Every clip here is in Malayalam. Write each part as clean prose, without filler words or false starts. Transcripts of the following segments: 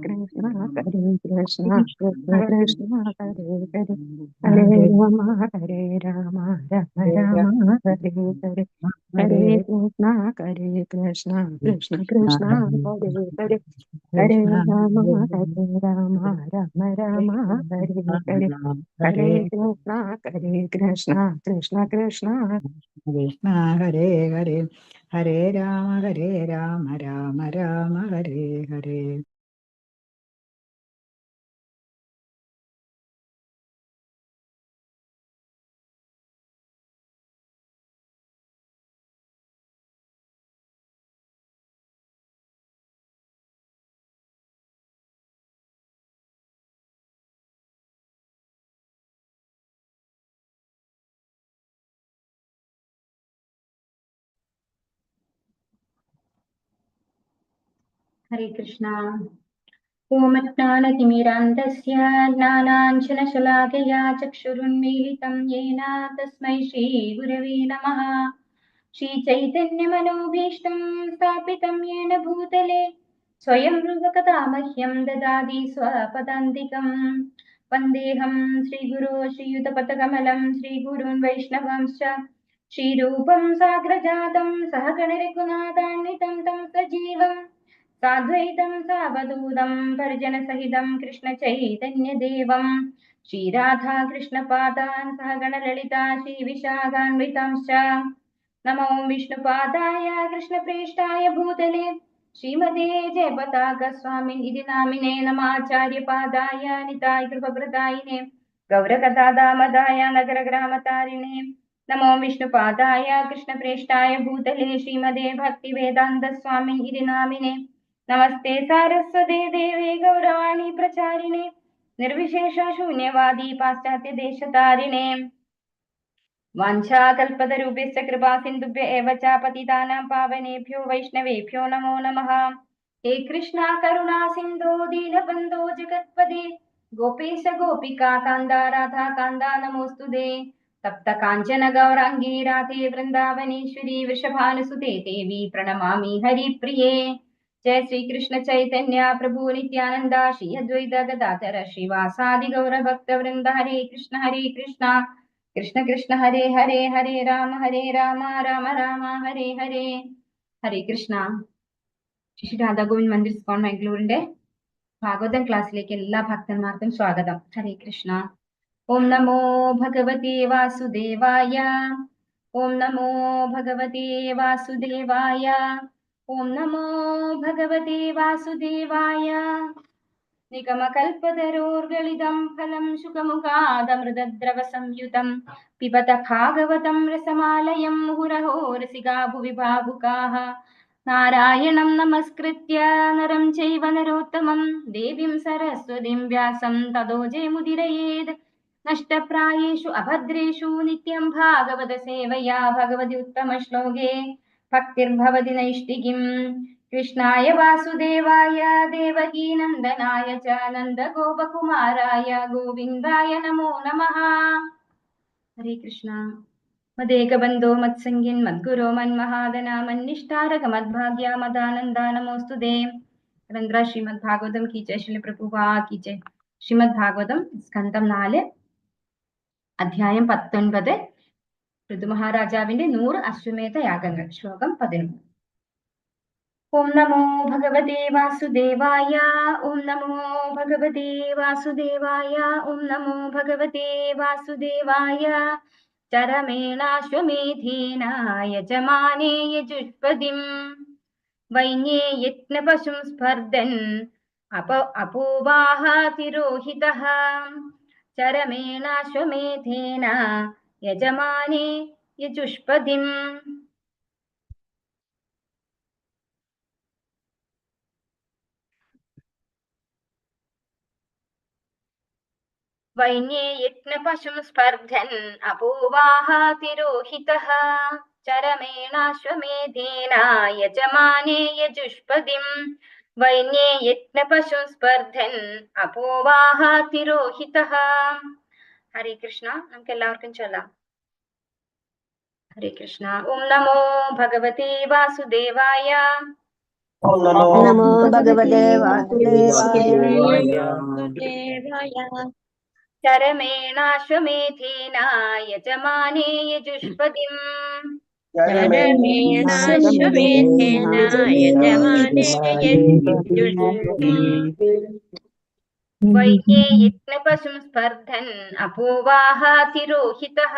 Krishna, Hare Krishna, Krishna Krishna, Hare Hare, Hare Rama, Hare Rama, Rama Rama, Hare Hare, Hare Krishna, Hare Krishna, Krishna Krishna, Hare Hare, Hare Rama, Hare Rama, Rama Rama, Hare Hare, Hare Krishna, Hare Krishna, Krishna Krishna. Krishna Hare Hare, Hare Rama, Rama Rama, Hare Hare. हरे कृष्णा। ओमज्ञानतिमिरान्धस्य ज्ञानाञ्जनशलाकया चक्षुरुन्मीलितं येन तस्मै श्रीगुरवे नमः। श्रीचैतन्यमनोभीष्टं स्थापितं येन भूतले स्वयं रूपकथा मह्यं ददाति स्वपदान्तिकं। वन्देऽहं श्रीगुरो श्रीयुतपथकमलं श्रीगुरून् वैष्णवांश्च श्रीरूपं साग्रजातं सहगणरघुनाथान्वितं तं सजीवम् साद्वैतं सावधूतं परिजनसहितं कृष्णचैतन्यदेवं श्रीराधा कृष्णपादान् सहगणललिता श्रीविशाखान्वितांश्च नमो विष्णुपादाय कृष्णप्रेष्ठाय भूतले श्रीमते जयपताकस्वामिनिधि नामिने नमाचार्यपादाय निताय कृपप्रदायिने गौरकथादामदाय नगरग्रामतारिणे नमो विष्णुपादाय कृष्णप्रेष्ठाय भूतले श्रीमते भक्तिवेदान्तस्वामिनिधि नामिने नमस्ते सारस्वते देवे गौरवाणी प्रचारिणे निर्विशेष शून्यवादी पाश्चात्य देशतारिणे वाञ्छाकल्पतरुभ्यश्च कृपा सिन्धुभ्य एव च पतितानां पावनेभ्यो वैष्णवेभ्यो नमो नमः। हे कृष्णा करुणा सिन्धो दीनबन्धो जगत्पते गोपेश गोपिका कान्दा राधा कान्दा नमोऽस्तुते तप्त काञ्चन गौराङ्गी राधे वृन्दावनेश्वरी वृषभानुसुते देवी प्रणमामि हरिप्रिये। जय श्री कृष्ण चैतन्य प्रभु नित्यानंद श्री अद्वैत गदाधर श्रीवासादि गौरभक्तवृंद हरे कृष्ण कृष्ण कृष्ण हरे हरे हरे राम राम राम हरे हरे। ഹരേ കൃഷ്ണ. ശ്രീ രാധാ ഗോവിന്ദ് മന്ദിർ സ്കോൺ മംഗളൂരിന്റെ ഭാഗവതം ക്ലാസ്സിലേക്ക് എല്ലാ ഭക്തന്മാർക്കും സ്വാഗതം. ഹരേ കൃഷ്ണ. ഓം നമോ ഭഗവതേ വാസുദേവായ. ഓം നമോ ഭഗവതേ വാസുദേവായ. ഓം നമോ ഭഗവതേ വാസുദേവായ. നിഗമകൽപതരോർഗളിതം ഫലം ശുകമുഖാദമൃതദ്രവ സംയുതം പിബത ഭാഗവതം രസമാലയം മുഹുരഹോ രസികാ ഭുവി ഭാവുകാഃ. നാരായണം നമസ്കൃത്യ നരം ചൈവ നരോത്തമം ദേവീം സരസ്വതീം വ്യാസം തതോ ജയമുദിരയേത്. നഷ്ടപ്രായേഷു അഭദ്രേഷു നിത്യം ഭാഗവത സേവയാ ഭഗവതി ഉത്തമ ശ്ലോകേ ഭക്തിർഭവതി നൈഷ്ഠികീം. कृष्णाय वासुदेवाय देवकी नन्दनाय च नन्दगोपकुमाराय गोविन्दाय नमो नमः. हरे कृष्ण. मदेकबन्धो मत्सङ्गिन् मद्गुरो मन्महादना मन्निष्ठारक मद्भाग्या मदानन्दा नमोऽस्तुते. रन्द्र श्रीमद् भागवतम की जय. श्रील प्रभुपाद की जय. श्रीमद् भागवतम स्कन्धം 4 അധ്യായം 19 ഋതുമഹാരാജാവിന്റെ 100 അശ്വമേധ യാഗങ്ങൾ. ശ്ലോകം 11. ഓം നമോ ഭഗവതേ വാസുദേവായ. ഓം നമോ ഭഗവതേ വാസുദേവായ. ഓം നമോ ഭഗവതേ വാസുദേവായ. ചരമേണാശ്വമേധേന യജമാനേ യജുഷ്പദിം വൈന്യേ യജ്ഞപശും സ്പർദ്ധൻ അപോവാഹാതിരോഹിതഃ. ചരമേണാശ്വമേധേന യജമാനേ യജുഷ്പദിം. वैन्ये यज्ञपशुं स्पर्धन् अपोवाहातिरोहितः. चरमेणाश्वमेधेन यजमाने यजुष्पदिं वैन्ये यज्ञपशुं स्पर्धन् अपोवाहातिरोहितः. हरे कृष्ण. നമുക്ക് എല്ലാവർക്കും ചൊല്ലാം. ഹരേ കൃഷ്ണ. ഓം നമോ ഭഗവതേ വാസുദേവായ. ഓം നമോ ഭഗവതേ വാസുദേവായ വാസുദേവായ ചരമേണാശ്വമേധേന യജമാനേ യജുഷ്പതിം ചരമേണാശ്വമേധേന യജമാനേ യജുഷ്പതി വൈന്യേ യജ്ഞപശും സ്പർദ്ധൻ അപോവാഹ തിരോഹിതഃ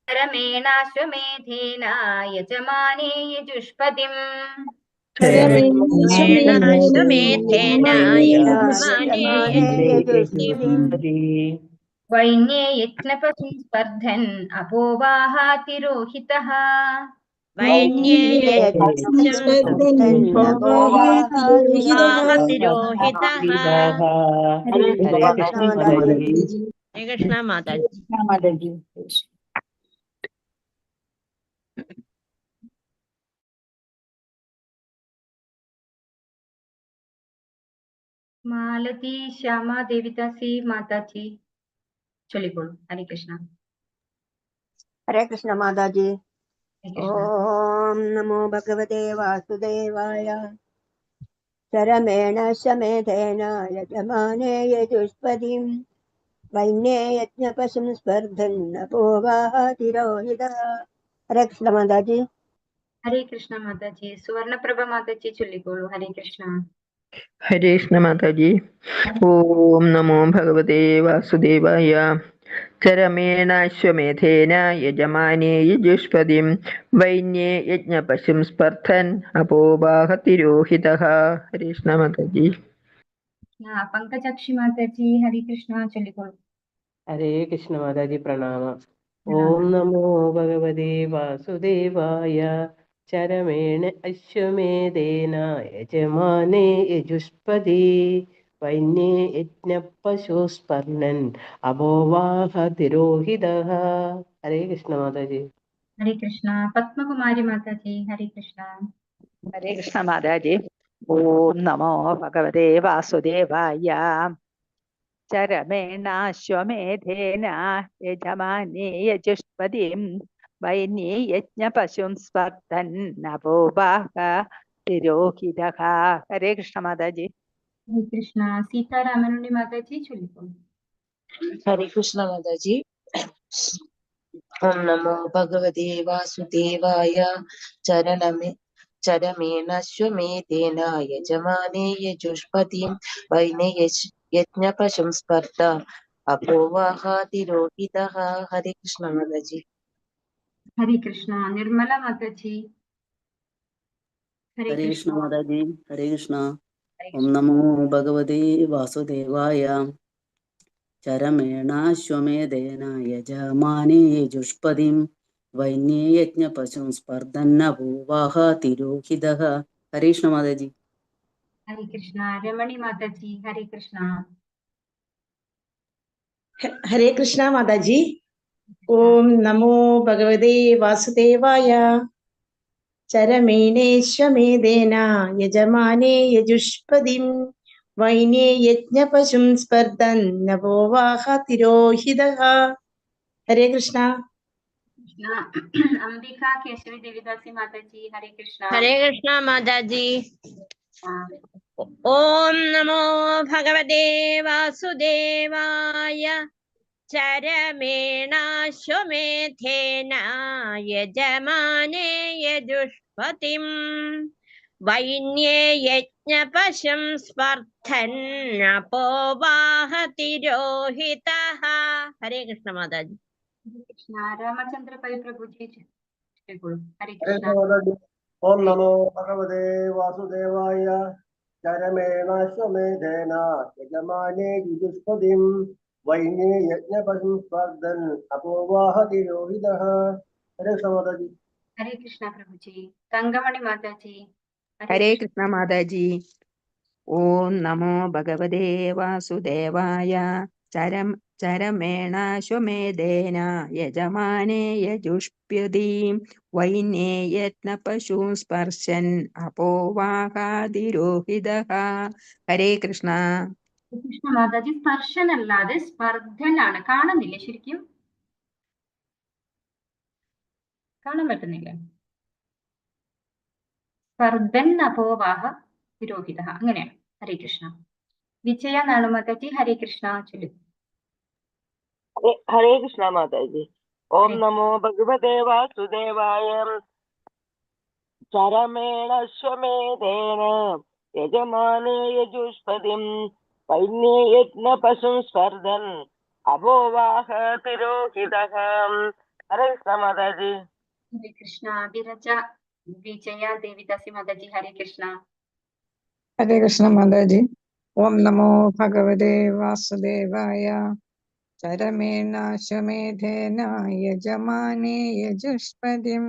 ചരമേണാശ്വമേധേന യജമാനേ യജുഷ്പതിം ചരമേണാശ്വമേധേന യജമാനേ യജുഷ്പതി വൈന്യേ യജ്ഞപശും സ്പർദ്ധൻ അപോവാഹ തിരോഹിതഃ വൈന്യേ തിരോഹിതഃ. ഹരേ കൃഷ്ണ മാതാജി. മാലതി ശ്യാമ ദേവിദാസി മാതാജി ചൊല്ലിക്കോളൂ. ഹരേ കൃഷ്ണ. ഹരേ കൃഷ്ണ മാതാജി. ഓം നമോ ഭഗവതേ വാസുദേവായ. ചരമേണ ശമേധേന യജമാനേ യജുഷ്പതിം വൈന്യേ യജ്ഞപശും സ്പർദ്ധൻ അപോവാഹ തിരോഹിതഃ. ഹരേ കൃഷ്ണ മാതാജി. ഹരേ കൃഷ്ണ മാതാജി. സുവർണപ്രഭ മാതാജി ചൊല്ലിക്കോളൂ. ഹരേ കൃഷ്ണ. ഹരേ കൃഷ്ണ മാതാജി. ഓം നമോ ഭഗവതേ വാസുദേവായ. ചരമേണാശ്വമേധേന യജമാനേ യജുഷ്പതിം വൈന്യേ യജ്ഞപശും സ്പർദ്ധൻ അപോവാഹ തിരോഹിതഃ. ഹരേ കൃഷ്ണ മാതാജി. പങ്കജാക്ഷി മാതാജി ഹരേ കൃഷ്ണ ചൊല്ലിക്കോളൂ. ഹരേ കൃഷ്ണ മാതാജി. പ്രണാമ. ഓം നമോ ഭഗവതേ വാസുദേവായ. ചരമേണ അശ്വമേധേന യജമാനേ യജുഷ്പതി വൈന്യേ യജ്ഞപശു സ്പർണൻ അപോവാഹ തിരോഹിതഃ. ഹരേ കൃഷ്ണ മാതാജി. ഹരേ കൃഷ്ണ. പത്മകുമാരി മാതാജി ഹരേ കൃഷ്ണ. ഹരേ കൃഷ്ണ മാതാജി. ഓം നമോ ഭഗവതേ വാസുദേവായ. ചരമേണാശ്വമേധേന യജമാനേ യജുഷ്പതിം വൈന്യേ യജ്ഞപശും സ്പർദ്ധൻ അപോവാഹ തിരോഹിതഃ. ഹരേ കൃഷ്ണ മാതാജി. ഹരേ കൃഷ്ണ. സീതാരാമനുണ്ണി മാതാജി ചൊല്ലിക്കോളൂ. ഹരേ കൃഷ്ണ മാതാജി. ഓം നമോ ഭഗവതേ വാസുദേവായ. ചരമേണാശ്വമേധേന യജമാനേ യജുഷ്പതിം വൈനേ യജ്ഞപശും സ്പർദ്ധ അപോവാഹ തിരോഹിതഃ. ഹരേ കൃഷ്ണ മാതാജി. ഹരേ കൃഷ്ണ. നിർമ്മല മാതാജി ഹരേ ഹരേ കൃഷ്ണ കൃഷ്ണ. മാതാജി. ഹരേ കൃഷ്ണ. ഓം നമോ ഭഗവതേ വാസുദേവായ. ചരമേണാശ്വമേധേന യജമാനേ യജുഷ്പതിം വൈന്യേ യജ്ഞപശും സ്പർദ്ധൻ അപോവാഹ തിരോഹിതഃ. ഹരേ കൃഷ്ണ മാതാജി. ഹരേ കൃഷ്ണ. രമണി മാതാജി ഹരേ കൃഷ്ണ. ഹരേ കൃഷ്ണ മാതാജി. ഓം നമോ ഭഗവതേ വാസുദേവായ. ചരമേണേശ്വമേധേന യജമാനേ യജുഷ്പതിം വൈന്യേ യജ്ഞപശും സ്പർദ്ധൻ അപോവാഹ തിരോഹിതഃ. ഹരേ കൃഷ്ണ. അംബിക കേശവി ദേവിദാസി മാതാജി ഹരേ കൃഷ്ണ. ഹരേ കൃഷ്ണ മാതാജി. ഓം നമോ ഭഗവതേ വാസുദേവായ. ചരമേണാശ്വമേധേന യജമാനേ യജുഷ്പതിം വൈന്യേ യജ്ഞപശും സ്പർദ്ധൻ അപോവാഹ തിരോഹിതഃ. ഹരേ കൃഷ്ണ മാതാജി. കൃഷ്ണ. രാമചന്ദ്ര പൈ പ്രഭുജി ചൊല്ലിക്കോളൂ. ഹരേ കൃഷ്ണ. ഓം നമോ ഭഗവതേ വാസുദേവായ. ചരമേണാശ്വമേധേന യജമാനേ യജുഷ്പതിം വൈന്യേ യജ്ഞപശും സ്പർദ്ധൻ അപോവാഹ തിരോഹിതഃ. ഹരേ കൃഷ്ണ മാതാജി. ഹരേ കൃഷ്ണ പ്രഭുജി. തങ്കമണി മാതാജി ഹരേ കൃഷ്ണ മാതാജി. ഓം നമോ ഭഗവതേ വാസുദേവായ. ചരമേണാശ്വമേധേന യജമാനേ യജുഷ്പതിം വൈന്യേ യജ്ഞപശൂൻ സ്പർശൻ അപോവാഹ തിരോഹിതഃ. ഹരേ കൃഷ്ണ. കൃഷ്ണ മാതാജി സ്പർശനല്ലാതെ സ്പർദ്ധനാണ്. കാണുന്നില്ലേ? ശരിക്കും കാണാൻ പറ്റുന്നില്ല. സ്പർദ്ധൻ അപോവാഹ തിരോഹിത, അങ്ങനെയാണ്. ഹരേ കൃഷ്ണ. വിജയ എന്നാണ് മാതാജി. ഹരേ കൃഷ്ണ ചൊല്ലു. ഹരേ കൃഷ്ണ മാതാജി. ഓം നമോ ഭഗവതേ വാസുദേവായ. ചരമേണ ശ്വമേധേന യജമാനേ യജുഷ്പതിം വൈന്യേ യജ്ഞ പശും സ്പർദ്ധൻ അപോവാഹ തിരോഹിതഃ. ഹരേ കൃഷ്ണ മാതാജി. ഹരേ കൃഷ്ണ. വിരജ വിജയ ദേവിദാസി മാതാജി. ഹരേ കൃഷ്ണ. ഹരേ കൃഷ്ണ മാതാജി. ഓം നമോ ഭഗവതേ വാസുദേവായ. ചരമേണാശ്വമേധേന യജമാനേ യജുഷ്പതിം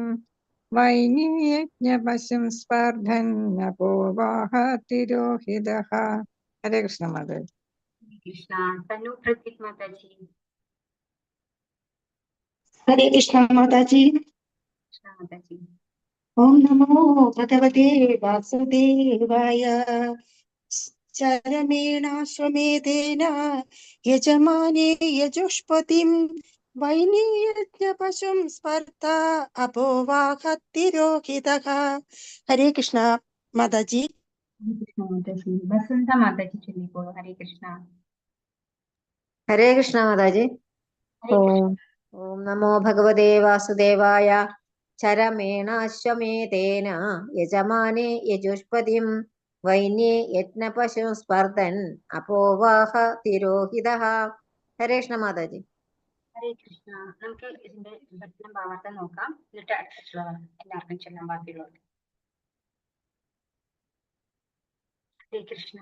വൈന്യയജ്ഞപശും സ്പർദ്ധൻ അപോവാഹ തിരോഹിതഃ. ഹരേ കൃഷ്ണ മാതാജി. കൃഷ്ണ. തനു പ്രതീക് മാതാജി. ഹരേ കൃഷ്ണ മാതാജി. കൃഷ്ണ മാതാജി. ഓം നമോ ഭഗവതേ വാസുദേവായ. ചരമേണാശ്വമേധേന യജമാനേ യജുഷ്പതിം വൈന്യയജ്ഞപശും സ്പർദ്ധ അപോവാഹ തിരോഹിതഃ. ഹരേ കൃഷ്ണ മാതാജി. കൃഷ്ണ മാതാജി. വസന്ത മാതാജി ചൊല്ലിക്കോളൂ. ഹരേ കൃഷ്ണ. ഹരേ കൃഷ്ണ മാതാജി. ഓം നമോ ഭഗവതേ വാസുദേവായ. ചരമേണാശ്വമേധേന യജമാനേ യജുഷ്പതിം വൈന്യേ യജ്ഞപശും സ്പർദ്ധൻ അപോവാഹ തിരോഹിതഃ. ഹരേ കൃഷ്ണ മാതാജി. ഹരേ കൃഷ്ണ. നമുക്ക് ഇതിന്റെ ഭക്തം ഭാവാർത്ഥം നോക്കാം, എന്നിട്ട് അടുത്ത ശ്ലോകം എല്ലാവർക്കും ചൊല്ലാൻ ബാക്കിയുള്ളത്. ഹരേ കൃഷ്ണ.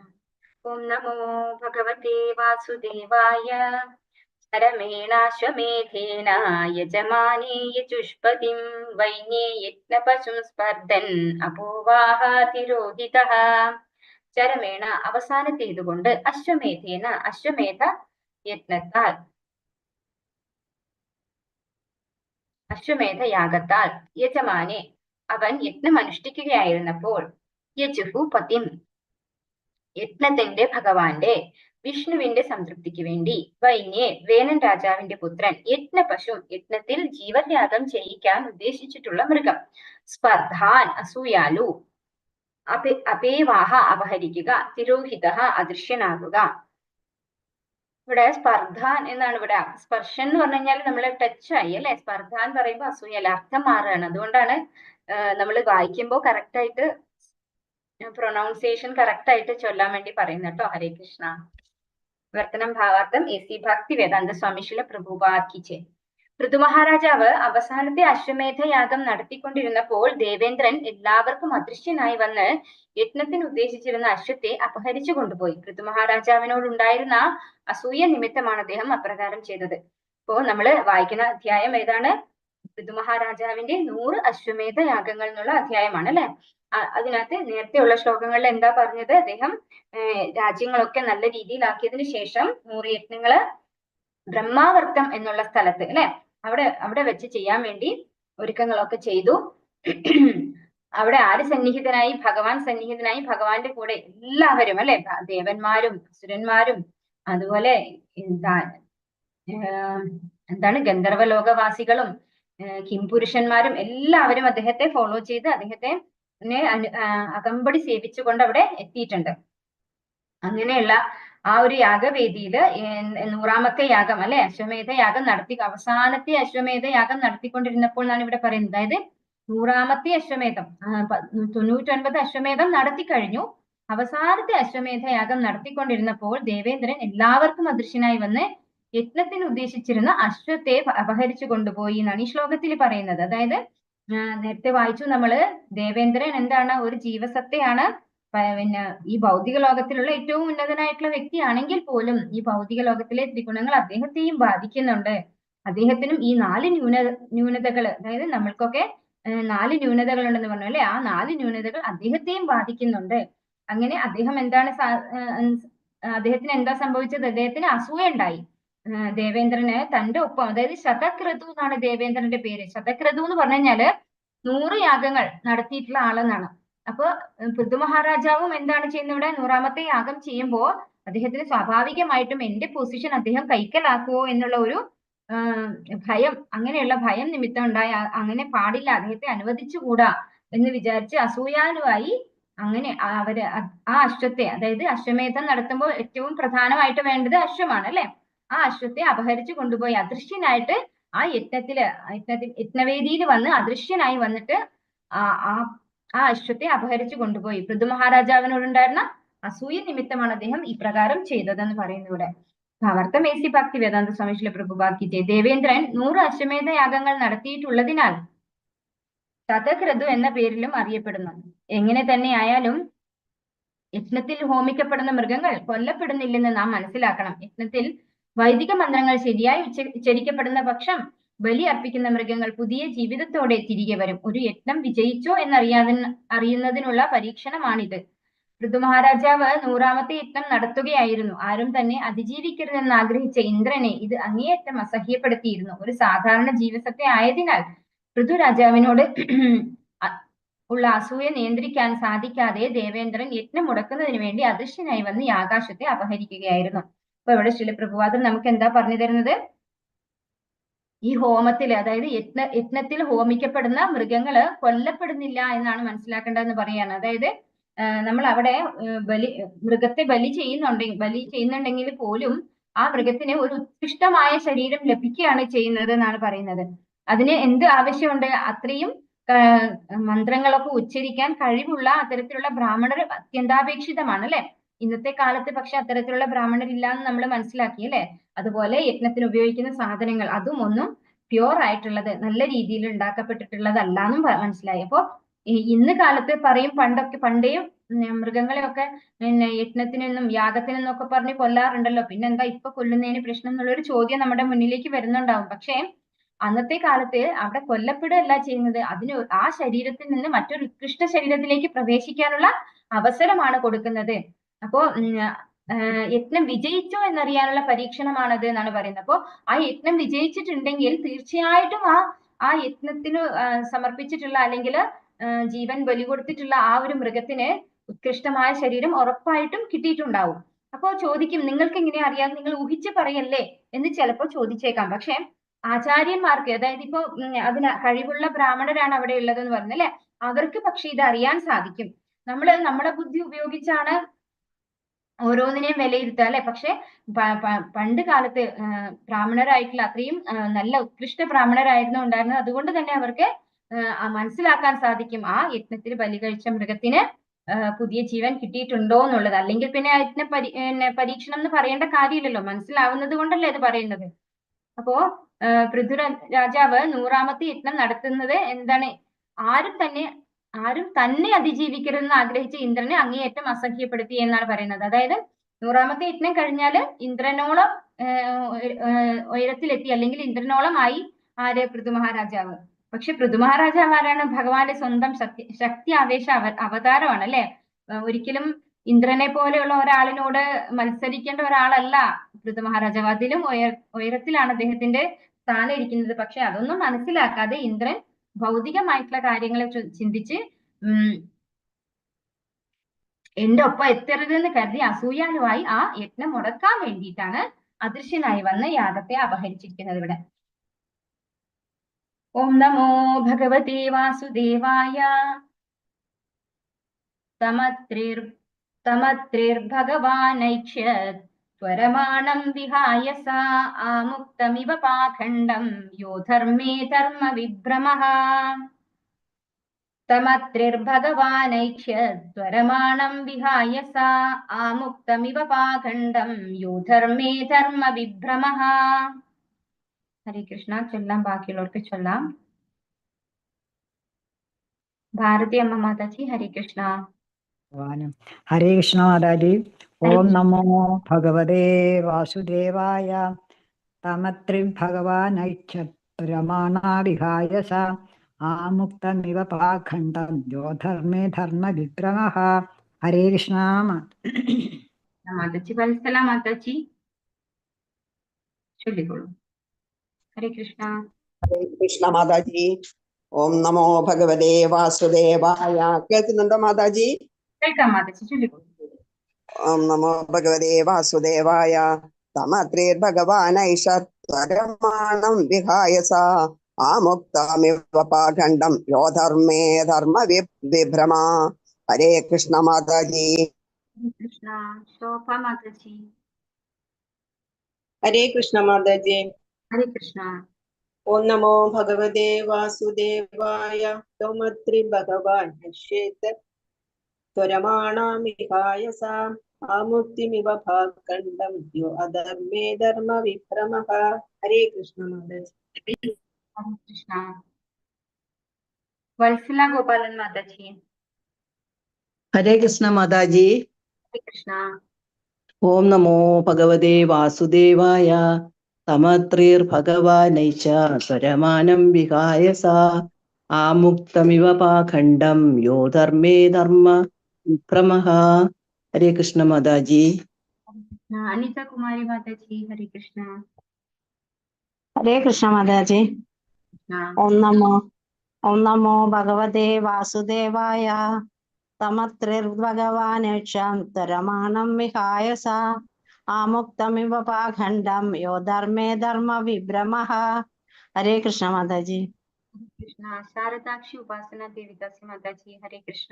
ഓം നമോ ഭഗവതേ വാസുദേവായ. ചരമേണാശ്വമേധേന യജമാനേ യജുഷ്പതിം വൈന്യേ യജ്ഞപശും സ്പർദ്ധൻ അപോവാഹ തിരോഹിതഃ. ചരമേണ അവസാനത്തേതുകൊണ്ട്, അശ്വമേധേന അശ്വമേധ യജ്ഞത്താൽ, അശ്വമേധയാഗത്താൽ, യജമാനെ അവൻ യജ്ഞം അനുഷ്ഠിക്കുകയായിരുന്നപ്പോൾ, യജുഹു പതിം യജ്ഞത്തിന്റെ ഭഗവാന്റെ വിഷ്ണുവിന്റെ സംതൃപ്തിക്ക് വേണ്ടി, വൈന്യേ വേനൻ രാജാവിന്റെ പുത്രൻ, യജ്ഞപശു യജ്ഞത്തിൽ ജീവത്യാഗം ചെയ്യിക്കാൻ ഉദ്ദേശിച്ചിട്ടുള്ള മൃഗം, സ്പർദ്ധാൻ അസൂയാലു, അപേവാഹ അപഹരിക്കുക, തിരോഹിത അദൃശ്യനാകുക. ഇവിടെ സ്പർദ്ധാൻ എന്നാണ് ഇവിടെ. സ്പർശൻ എന്ന് പറഞ്ഞു കഴിഞ്ഞാൽ നമ്മളെ ടച്ച് ആയി അല്ലെ. സ്പർദ്ധ എന്ന് പറയുമ്പോൾ അസൂയല്ല, അർത്ഥം മാറുകയാണ്. അതുകൊണ്ടാണ് നമ്മൾ വായിക്കുമ്പോൾ കറക്റ്റ് ആയിട്ട് പ്രൊനൗൺസിയേഷൻ കറക്റ്റ് ആയിട്ട് ചൊല്ലാൻ വേണ്ടി പറയുന്നത് കേട്ടോ. ഹരേ കൃഷ്ണ. വർത്തനം ഭാവാർത്ഥം എസി ഭക്തി വേദാന്ത സ്വാമിശില പ്രഭുപാക്കിച്ചേ. ഋതുമഹാരാജാവ് അവസാനത്തെ അശ്വമേധ യാഗം നടത്തിക്കൊണ്ടിരുന്നപ്പോൾ ദേവേന്ദ്രൻ എല്ലാവർക്കും അദൃശ്യനായി വന്ന് യജ്ഞത്തിന് ഉദ്ദേശിച്ചിരുന്ന അശ്വത്തെ അപഹരിച്ചു കൊണ്ടുപോയി. ഋതുമഹാരാജാവിനോടുണ്ടായിരുന്ന അസൂയ നിമിത്തമാണ് അദ്ദേഹം അപ്രകാരം ചെയ്തത്. ഇപ്പോ നമ്മള് വായിക്കുന്ന അധ്യായം ഏതാണ്? ഋതുമഹാരാജാവിന്റെ 100 അശ്വമേധ യാഗങ്ങൾ എന്നുള്ള അധ്യായമാണ് അല്ലെ. അതിനകത്ത് നേരത്തെയുള്ള ശ്ലോകങ്ങളിൽ എന്താ പറഞ്ഞത്? അദ്ദേഹം രാജ്യങ്ങളൊക്കെ നല്ല രീതിയിലാക്കിയതിനു ശേഷം 100 യജ്ഞങ്ങള് ബ്രഹ്മാവർത്തം എന്നുള്ള സ്ഥലത്ത് അല്ലെ, അവിടെ വെച്ച് ചെയ്യാൻ വേണ്ടി ഒരുക്കങ്ങളൊക്കെ ചെയ്തു. അവിടെ ആര് സന്നിഹിതനായി? ഭഗവാൻ സന്നിഹിതനായി. ഭഗവാന്റെ കൂടെ എല്ലാവരും അല്ലെ, ദേവന്മാരും അസുരന്മാരും അതുപോലെ എന്താണ് ഗന്ധർവലോകവാസികളും കിംപുരുഷന്മാരും എല്ലാവരും അദ്ദേഹത്തെ ഫോളോ ചെയ്ത് അദ്ദേഹത്തെ അകമ്പടി സേവിച്ചുകൊണ്ട് അവിടെ എത്തിയിട്ടുണ്ട്. അങ്ങനെയുള്ള ആ ഒരു യാഗവേദിയില് 100ാമത്തെ യാഗം അല്ലെ, അശ്വമേധ യാഗം അവസാനത്തെ അശ്വമേധ യാഗം നടത്തിക്കൊണ്ടിരുന്നപ്പോൾ എന്നാണ് ഇവിടെ പറയുന്നത്. അതായത് 100ാമത്തെ അശ്വമേധം, 99 അശ്വമേധം നടത്തി കഴിഞ്ഞു. അവസാനത്തെ അശ്വമേധ യാഗം നടത്തിക്കൊണ്ടിരുന്നപ്പോൾ ദേവേന്ദ്രൻ എല്ലാവർക്കും അദൃശ്യനായി വന്ന് യജ്ഞത്തിന് ഉദ്ദേശിച്ചിരുന്ന അശ്വത്തെ അപഹരിച്ചു കൊണ്ടുപോയി എന്നാണ് ഈ ശ്ലോകത്തിൽ പറയുന്നത്. അതായത് നേരത്തെ വായിച്ചു നമ്മള്, ദേവേന്ദ്രൻ എന്താണ്? ഒരു ജീവസത്തയാണ്. പിന്നെ ഈ ഭൗതിക ലോകത്തിലുള്ള ഏറ്റവും ഉന്നതനായിട്ടുള്ള വ്യക്തിയാണെങ്കിൽ പോലും ഈ ഭൗതിക ലോകത്തിലെ ത്രിഗുണങ്ങൾ അദ്ദേഹത്തെയും ബാധിക്കുന്നുണ്ട്. അദ്ദേഹത്തിനും ഈ 4 ന്യൂനതകൾ, അതായത് നമ്മൾക്കൊക്കെ 4 ന്യൂനതകൾ ഉണ്ടെന്ന് പറഞ്ഞു അല്ലെ, ആ 4 ന്യൂനതകൾ അദ്ദേഹത്തെയും ബാധിക്കുന്നുണ്ട്. അങ്ങനെ അദ്ദേഹം എന്താണ് അദ്ദേഹത്തിന് എന്താ സംഭവിച്ചത്? അദ്ദേഹത്തിന് അസൂയ ഉണ്ടായി. ദേവേന്ദ്രന് തന്റെ ഒപ്പം, അതായത് ശതക്രതു എന്നാണ് ദേവേന്ദ്രന്റെ പേര്. ശതക്രതു എന്ന് പറഞ്ഞു കഴിഞ്ഞാല് 100 യാഗങ്ങൾ നടത്തിയിട്ടുള്ള ആളെന്നാണ്. അപ്പൊ പൃഥു മഹാരാജാവും എന്താണ് ചെയ്യുന്നത്? ഇവിടെ 100ാമത്തെ യാഗം ചെയ്യുമ്പോൾ അദ്ദേഹത്തിന് സ്വാഭാവികമായിട്ടും എന്റെ പൊസിഷൻ അദ്ദേഹം കൈക്കലാക്കുവോ എന്നുള്ള ഒരു ഭയം, അങ്ങനെയുള്ള ഭയം നിമിത്തം ഉണ്ടായ, അങ്ങനെ പാടില്ല, അദ്ദേഹത്തെ അനുവദിച്ചുകൂടാ എന്ന് വിചാരിച്ച് അസൂയാലുവായി അങ്ങനെ അവര് ആ അശ്വത്തെ, അതായത് അശ്വമേധം നടത്തുമ്പോൾ ഏറ്റവും പ്രധാനമായിട്ട് വേണ്ടത് അശ്വമാണ് അല്ലെ, ആ അശ്വത്തെ അപഹരിച്ചു കൊണ്ടുപോയി അദൃശ്യനായിട്ട് ആ യജ്ഞവേദിയിൽ വന്ന് അദൃശ്യനായി വന്നിട്ട് ആ അശ്വത്തെ അപഹരിച്ചു കൊണ്ടുപോയി. പൃഥു മഹാരാജാവിനോടുണ്ടായിരുന്ന അസൂയ നിമിത്തമാണ് അദ്ദേഹം ഇപ്രകാരം ചെയ്തതെന്ന് പറയുന്നു ഇവിടെ. ഭാവാർത്ഥമേസി ഭക്തി വേദാന്ത സ്വാമി പ്രഭുപാദ് കി ജയ്. ദേവേന്ദ്രൻ 100 അശ്വമേധ യാഗങ്ങൾ നടത്തിയിട്ടുള്ളതിനാൽ ശതക്രതു എന്ന പേരിലും അറിയപ്പെടുന്നു. എങ്ങനെ തന്നെ ആയാലും യജ്ഞത്തിൽ ഹോമിക്കപ്പെടുന്ന മൃഗങ്ങൾ കൊല്ലപ്പെടുന്നില്ലെന്ന് നാം മനസ്സിലാക്കണം. യജ്ഞത്തിൽ വൈദിക മന്ത്രങ്ങൾ ശരിയായി ഉച്ചരിക്കപ്പെടുന്ന പക്ഷം ബലി അർപ്പിക്കുന്ന മൃഗങ്ങൾ പുതിയ ജീവിതത്തോടെ തിരികെ വരും. ഒരു യജ്ഞം വിജയിച്ചോ അറിയുന്നതിനുള്ള പരീക്ഷണമാണിത്. പൃഥു മഹാരാജാവ് 100ാമത്തെ യജ്ഞം നടത്തുകയായിരുന്നു. ആരും തന്നെ അതിജീവിക്കരുതെന്ന് ആഗ്രഹിച്ച ഇന്ദ്രനെ ഇത് അങ്ങേയറ്റം അസഹ്യപ്പെടുത്തിയിരുന്നു. ഒരു സാധാരണ ജീവസത്തെ ആയതിനാൽ പൃഥു രാജാവിനോട് ഉള്ള അസൂയ നിയന്ത്രിക്കാൻ സാധിക്കാതെ ദേവേന്ദ്രൻ യജ്ഞം മുടക്കുന്നതിന് വേണ്ടി അദൃശ്യനായി വന്ന് ആകാശത്തെ അപഹരിക്കുകയായിരുന്നു. അപ്പൊ ഇവിടെ ശിലപ്രഭുപാദൻ നമുക്ക് എന്താ പറഞ്ഞു തരുന്നത്? ഈ ഹോമത്തിൽ, അതായത് യജ്ഞത്തിൽ ഹോമിക്കപ്പെടുന്ന മൃഗങ്ങള് കൊല്ലപ്പെടുന്നില്ല എന്നാണ് മനസ്സിലാക്കേണ്ടതെന്ന് പറയാണ്. അതായത് നമ്മൾ അവിടെ മൃഗത്തെ ബലി ചെയ്യുന്നുണ്ടെങ്കിൽ പോലും ആ മൃഗത്തിന് ഒരു ഉത്കൃഷ്ടമായ ശരീരം ലഭിക്കുകയാണ് ചെയ്യുന്നത് എന്നാണ് പറയുന്നത്. അതിന് എന്ത് ആവശ്യമുണ്ട്? അത്രയും മന്ത്രങ്ങളൊക്കെ ഉച്ചരിക്കാൻ കഴിവുള്ള അത്തരത്തിലുള്ള ബ്രാഹ്മണർ അത്യന്താപേക്ഷിതമാണ് അല്ലെ. ഇന്നത്തെ കാലത്ത് പക്ഷെ അത്തരത്തിലുള്ള ബ്രാഹ്മണരില്ല എന്ന് നമ്മൾ മനസ്സിലാക്കി അല്ലെ. അതുപോലെ യജ്ഞത്തിന് ഉപയോഗിക്കുന്ന സാധനങ്ങൾ അതും ഒന്നും പ്യൂർ ആയിട്ടുള്ളത്, നല്ല രീതിയിൽ ഉണ്ടാക്കപ്പെട്ടിട്ടുള്ളതല്ല എന്നും മനസ്സിലായി. അപ്പോ ഇന്ന് കാലത്ത് പറയും, പണ്ടേയും മൃഗങ്ങളെയൊക്കെ പിന്നെ യജ്ഞത്തിനെന്നും യാഗത്തിനെന്നും ഒക്കെ പറഞ്ഞ് കൊല്ലാറുണ്ടല്ലോ, പിന്നെന്താ ഇപ്പൊ കൊല്ലുന്നതിന് പ്രശ്നം എന്നുള്ളൊരു ചോദ്യം നമ്മുടെ മുന്നിലേക്ക് വരുന്നുണ്ടാവും. പക്ഷേ അന്നത്തെ കാലത്ത് അവിടെ കൊല്ലപ്പെടുകയല്ല ചെയ്യുന്നത്, അതിന് ആ ശരീരത്തിൽ നിന്ന് മറ്റൊരു ഉത്കൃഷ്ട ശരീരത്തിലേക്ക് പ്രവേശിക്കാനുള്ള അവസരമാണ് കൊടുക്കുന്നത്. അപ്പോ യജ്ഞം വിജയിച്ചോ എന്നറിയാനുള്ള പരീക്ഷണമാണത് എന്നാണ് പറയുന്നത്. അപ്പോ ആ യജ്ഞം വിജയിച്ചിട്ടുണ്ടെങ്കിൽ തീർച്ചയായിട്ടും ആ യജ്ഞത്തിന് സമർപ്പിച്ചിട്ടുള്ള അല്ലെങ്കിൽ ജീവൻ ബലി കൊടുത്തിട്ടുള്ള ആ ഒരു മൃഗത്തിന് ഉത്കൃഷ്ടമായ ശരീരം ഉറപ്പായിട്ടും കിട്ടിയിട്ടുണ്ടാവും. അപ്പോ ചോദിക്കും, നിങ്ങൾക്ക് എങ്ങനെ അറിയാം, നിങ്ങൾ ഊഹിച്ച് പറയല്ലേ എന്ന് ചിലപ്പോൾ ചോദിച്ചേക്കാം. പക്ഷെ ആചാര്യന്മാർക്ക്, അതായത് ഇപ്പോ അതിന് കഴിവുള്ള ബ്രാഹ്മണരാണ് അവിടെ ഉള്ളതെന്ന് പറഞ്ഞല്ലേ, അവർക്ക് പക്ഷെ ഇത് അറിയാൻ സാധിക്കും. നമ്മുടെ ബുദ്ധി ഉപയോഗിച്ചാണ് ഓരോന്നിനെയും വിലയിരുത്തുക അല്ലെ. പക്ഷെ പണ്ട് കാലത്ത് ബ്രാഹ്മണരായിട്ടുള്ള അത്രയും നല്ല ഉത്കൃഷ്ട ബ്രാഹ്മണരായിരുന്നു ഉണ്ടായിരുന്നത്. അതുകൊണ്ട് തന്നെ അവർക്ക് മനസ്സിലാക്കാൻ സാധിക്കും ആ യജ്ഞത്തിൽ ബലി കഴിച്ച മൃഗത്തിന് പുതിയ ജീവൻ കിട്ടിയിട്ടുണ്ടോ എന്നുള്ളത്. അല്ലെങ്കിൽ പിന്നെ യജ്ഞ പരീക്ഷണം എന്ന് പറയേണ്ട കാര്യമില്ലല്ലോ, മനസ്സിലാവുന്നത് കൊണ്ടല്ലേ ഇത് പറയുന്നത്. അപ്പോ പൃഥു രാജാവ് 100ാമത്തെ യജ്ഞം നടത്തുന്നത് എന്താണ്? ആരും തന്നെ അതിജീവിക്കരുതെന്ന് ആഗ്രഹിച്ച ഇന്ദ്രനെ അങ്ങേയറ്റം അസഹ്യപ്പെടുത്തി എന്നാണ് പറയുന്നത്. അതായത് 100ാമത്തെ യജ്ഞം കഴിഞ്ഞാല് ഇന്ദ്രനോളം ഉയരത്തിലെത്തി, അല്ലെങ്കിൽ ഇന്ദ്രനോളമായി ആര്? പൃഥു മഹാരാജാവ്. പക്ഷെ പൃഥു മഹാരാജാവ് ആരാണ്? ഭഗവാന്റെ സ്വന്തം ശക്തി ആവേശ അവതാരമാണ് അല്ലെ. ഒരിക്കലും ഇന്ദ്രനെ പോലെയുള്ള ഒരാളിനോട് മത്സരിക്കേണ്ട ഒരാളല്ല പൃഥു മഹാരാജാവ്. അതിലും ഉയരത്തിലാണ് അദ്ദേഹത്തിന്റെ സ്ഥാനം ഇരിക്കുന്നത്. പക്ഷെ അതൊന്നും മനസ്സിലാക്കാതെ ഇന്ദ്രൻ ഭൗതികമായിട്ടുള്ള കാര്യങ്ങളെ ചിന്തിച്ച് എന്റെ ഒപ്പം എത്തരുതെന്ന് കരുതി അസൂയാലുവായി ആ യജ്ഞം മുടക്കാൻ വേണ്ടിയിട്ടാണ് അദൃശ്യനായി വന്ന് യാഗത്തെ അപഹരിച്ചിരിക്കുന്നത് ഇവിടെ. ഓം നമോ ഭഗവതേ വാസുദേവായ. തമത്രിർഭഗവാനൈക്ഷ്യത് ത്വരമാണം വിഹായ സാ ആമുക്തമിവ പാഖണ്ഡം യോ ധർമ്മേ ധർമ്മ വിഭ്രമഃ. തമത്രിർഭഗവാനൈക്ഷ്യത് ത്വരമാണം വിഹായ സാ ആമുക്തമിവ പാഖണ്ഡം യോ ധർമ്മേ ധർമ്മ വിഭ്രമഃ. ഹരേ കൃഷ്ണ. ചൊല്ലാം, ബാക്കിയുള്ളവർക്ക് ചൊല്ലാം. ഭാരതി അമ്മ മാതാജി ഹരേ കൃഷ്ണ. ഹരേ കൃഷ്ണ മാതാജി. ഓം നമോ ഭഗവതേ വാസുദേവായ. തമത്രിർഭഗവാനൈക്ഷ്യത് സ ആമുക്തമിവ പാഖണ്ഡം യോ ധർമ്മേ ധർമ്മ വിഭ്രമഃ. ഹരേ കൃഷ്ണ മാതാജി. വത്സല മാതാജി ചൊല്ലിക്കോളൂ. ഹരേ കൃഷ്ണ. ഹരേ കൃഷ്ണ മാതാജി. ഓം നമോ ഭഗവതേ വാസുദേവായ. കേൾക്കുന്നുണ്ടോ മാതാജി? കേൾക്കാം മാതാജി, ചൊല്ലിക്കോളൂ. ഓം നമോ ഭഗവതേ വാസുദേവായ തമത്രീർഭഗവാനൈഷത്വരമാണം വിഹായ സ ആമുക്തമിവ പാഖണ്ഡം യോ ധർമ്മേ ധർമ്മ വിഭ്രമ. ഹരേ കൃഷ്ണ മാതാജി. കൃഷ്ണ. ശോഭ മാതാജി. ഹരേ കൃഷ്ണ മാതാജി. ഹരേ കൃഷ്ണ. ഓം നമോ ഭഗവതേ വാസുദേവായ സൗമത്രി ഭഗവാൻ ത്വരമാണാമിഹായ സ ആമുക്തിമിവ ഭാഗണ്ഡം യോ അധർമ്മേ ധർമ്മ വിഭ്രമഃ. ഹരേ കൃഷ്ണ മാതാജി. ഹരേ കൃഷ്ണ. വത്സല ഗോപാലൻ മാതാജി. ഹരേ കൃഷ്ണ മാതാജി. ഹരേ കൃഷ്ണ. ഓം നമോ ഭഗവതേ വാസുദേവായ സമത്രീർഭഗവാനൈച സ്വരമാനം വിഹായ സ ആമുക്തമിവ പാഖണ്ഡം യോ ധർമ്മേ ധർമ്മ വിഭ്രമഃ. ഹരേ കൃഷ്ണ മാതാജി. അനിത കുമാരി മാതാജി. ഹരേ കൃഷ്ണ. ഹരേ കൃഷ്ണ മാതാജി. ഓം നമോ ഭഗവതേ വാസുദേവായ സമത്രിർഭഗവാനേഷം ത്വരമാണം വിഹായ സ ആമുക്തമിവ പാഖണ്ഡം യോ ധർമ്മേ ധർമ്മ വിഭ്രമഃ. ഹരേ കൃഷ്ണ മാതാജി. കൃഷ്ണ. ശാരദാക്ഷി ഉപാസന ദേവിദാസി മാതാജി. ഹരേ കൃഷ്ണ.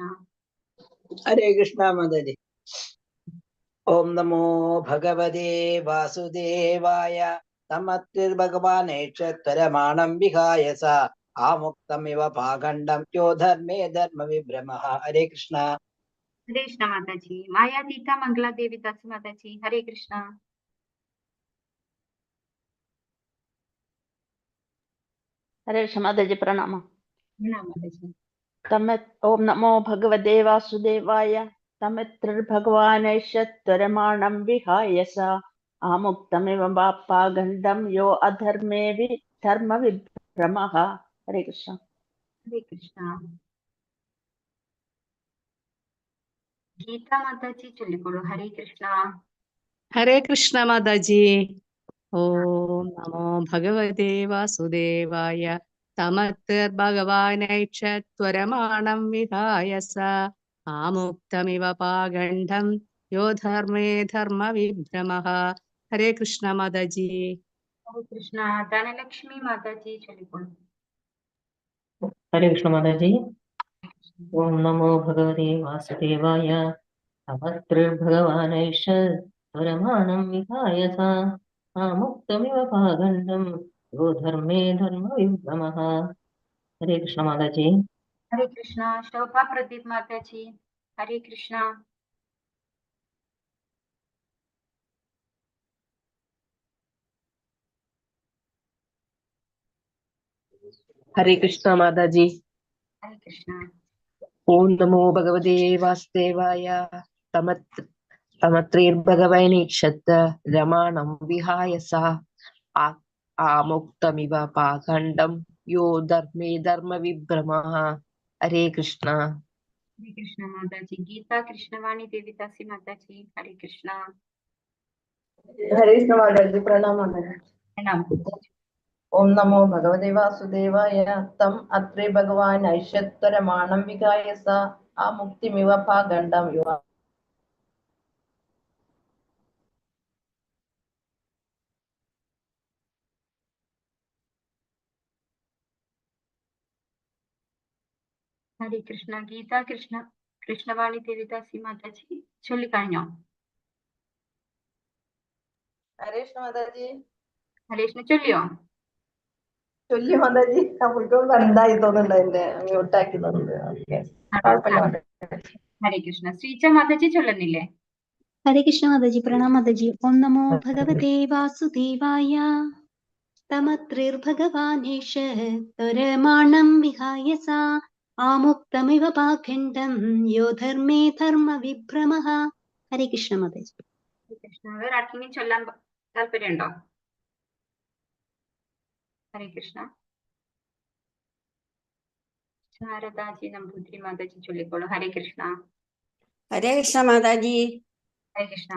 ഹരേ കൃഷ്ണ മാതാജി. ഓം നമോ ഭഗവതേ വാസുദേവായ സമത്രിർഭഗവാനേക്ഷരമാണം വിഹായ സ ആമുക്തമിവ പാഖണ്ഡം യോ ധർമ്മേ ധർമ്മ വിഭ്രമഃ. ഹരേ കൃഷ്ണ. ഹരേ കൃഷ്ണ മാതാജി. മായാതീത മംഗള ദേവിദാസി മാതാജി. ഹരേ കൃഷ്ണ. ഹരേ കൃഷ്ണ മാതാജി. പ്രണാമ. മാതാജി. ഓം നമോ ഭഗവതേ വാസുദേവായ സമത്രിർഭഗവാനൈഷത്വരമാണം വിഹായ സ ആമുക്തമിവ പാഖണ്ഡം യോ അധർമ്മേ ധർമ്മ വിഭ്രമഃ. ഹരേ കൃഷ്ണ. ഹരേ കൃഷ്ണ. ഗീത മാതാജി ചൊല്ലിക്കോളൂ. ഹരേ കൃഷ്ണ. ഹരേ കൃഷ്ണ മാതാജി. ഓം നമോ ഭഗവതേ വാസുദേവായ സമത്രിർഭഗവാനൈക്ഷത്വരമാണം വിഹായ സ ആമുക്തമിവ പാഖണ്ഡം യോ ധർമ്മേ ധർമ്മ വിഭ്രമഃ. ഹരേ കൃഷ്ണ മാതാജി. ഹരേ കൃഷ്ണ. ധനലക്ഷ്മി മാതാജി ചൊല്ലിക്കോളൂ. ഹരേ കൃഷ്ണ മാതാജി. ഓം നമോ ഭഗവതേ വാസുദേവായ സമത്രിർഭഗവാനൈഷത്വരമാണം വിഹായ സ ആമുക്തമിവ പാഖണ്ഡം യോ ധർമ്മേ ധർമ്മ വിഭ്രമഃ. ഹരേ കൃഷ്ണ മാതാജി. ഹരേ കൃഷ്ണ. ശോഭ പ്രദീപ് മാതാജി. ഹരേ കൃഷ്ണ. ഹരേ കൃഷ്ണ മാതാജി. ഹരേ കൃഷ്ണ. ഓം നമോ ഭഗവതേ വാസുദേവായ സമത്രീർഭഗവാനൈക്ഷരമാണം വിഹായ സ ആമുക്തമിവ പാഖണ്ഡം യോ ധർമ്മേ ധർമ്മ വിഭ്രമഃ. ഹരേ കൃഷ്ണ. ഹരേ കൃഷ്ണ മാതാജി. ഗീത കൃഷ്ണവാണി ദേവിദാസി മാതാജി. ഹരേ കൃഷ്ണ. ഹരേ കൃഷ്ണ മാതാജി. പ്രണാമ മാതാജി. പ്രണാമ. ഓം നമോ ഭഗവതേ വാസുദേവായ തം അത്രേ ഭഗവാൻ ഐഷത്വരമാണം വിഹായ സ ആമുക്തിമിവ പാഖണ്ഡം യോ. ഹരേ കൃഷ്ണ. ഗീത കൃഷ്ണവാണി ദേവിദാസി മാതാജി ചൊല്ലിക്കഴിഞ്ഞോ? ഹരേ കൃഷ്ണ മാതാജി. ഹരേ കൃഷ്ണ ചൊല്ലിയോ? ചൊല്ലി മാതാജി. അപ്പോൾ എന്തായി തോന്നുന്നുണ്ട്, എന്റെ മ്യൂട്ടാക്കി തോന്നുന്നുണ്ട്. ഓക്കെ, കുഴപ്പമില്ല. ഹരേ കൃഷ്ണ. ശ്രീജ മാതാജി ചൊല്ലുന്നില്ലേ? ഹരേ കൃഷ്ണ മാതാജി. പ്രണാമ മാതാജി. ഓം നമോ ഭഗവതേ വാസുദേവായ തമത്രിർഭഗവാനേഷത്വരമാണം വിഹായ സ ആമുക്തമിവ പാഖണ്ഡം യോ ധർമ്മേ ധർമ്മ വിഭ്രമഃ. ഹരേ കൃഷ്ണ മാതാജി. ഹരേ കൃഷ്ണ. വേറെ ആർക്കെങ്കിലും ചൊല്ലാൻ താല്പര്യമുണ്ടോ? ഹരേ കൃഷ്ണ. ശാരദാജി നമ്പൂതിരി മാതാജി ചൊല്ലിക്കോളൂ. ഹരേ കൃഷ്ണ. ഹരേ കൃഷ്ണ മാതാജി. ഹരേ കൃഷ്ണ.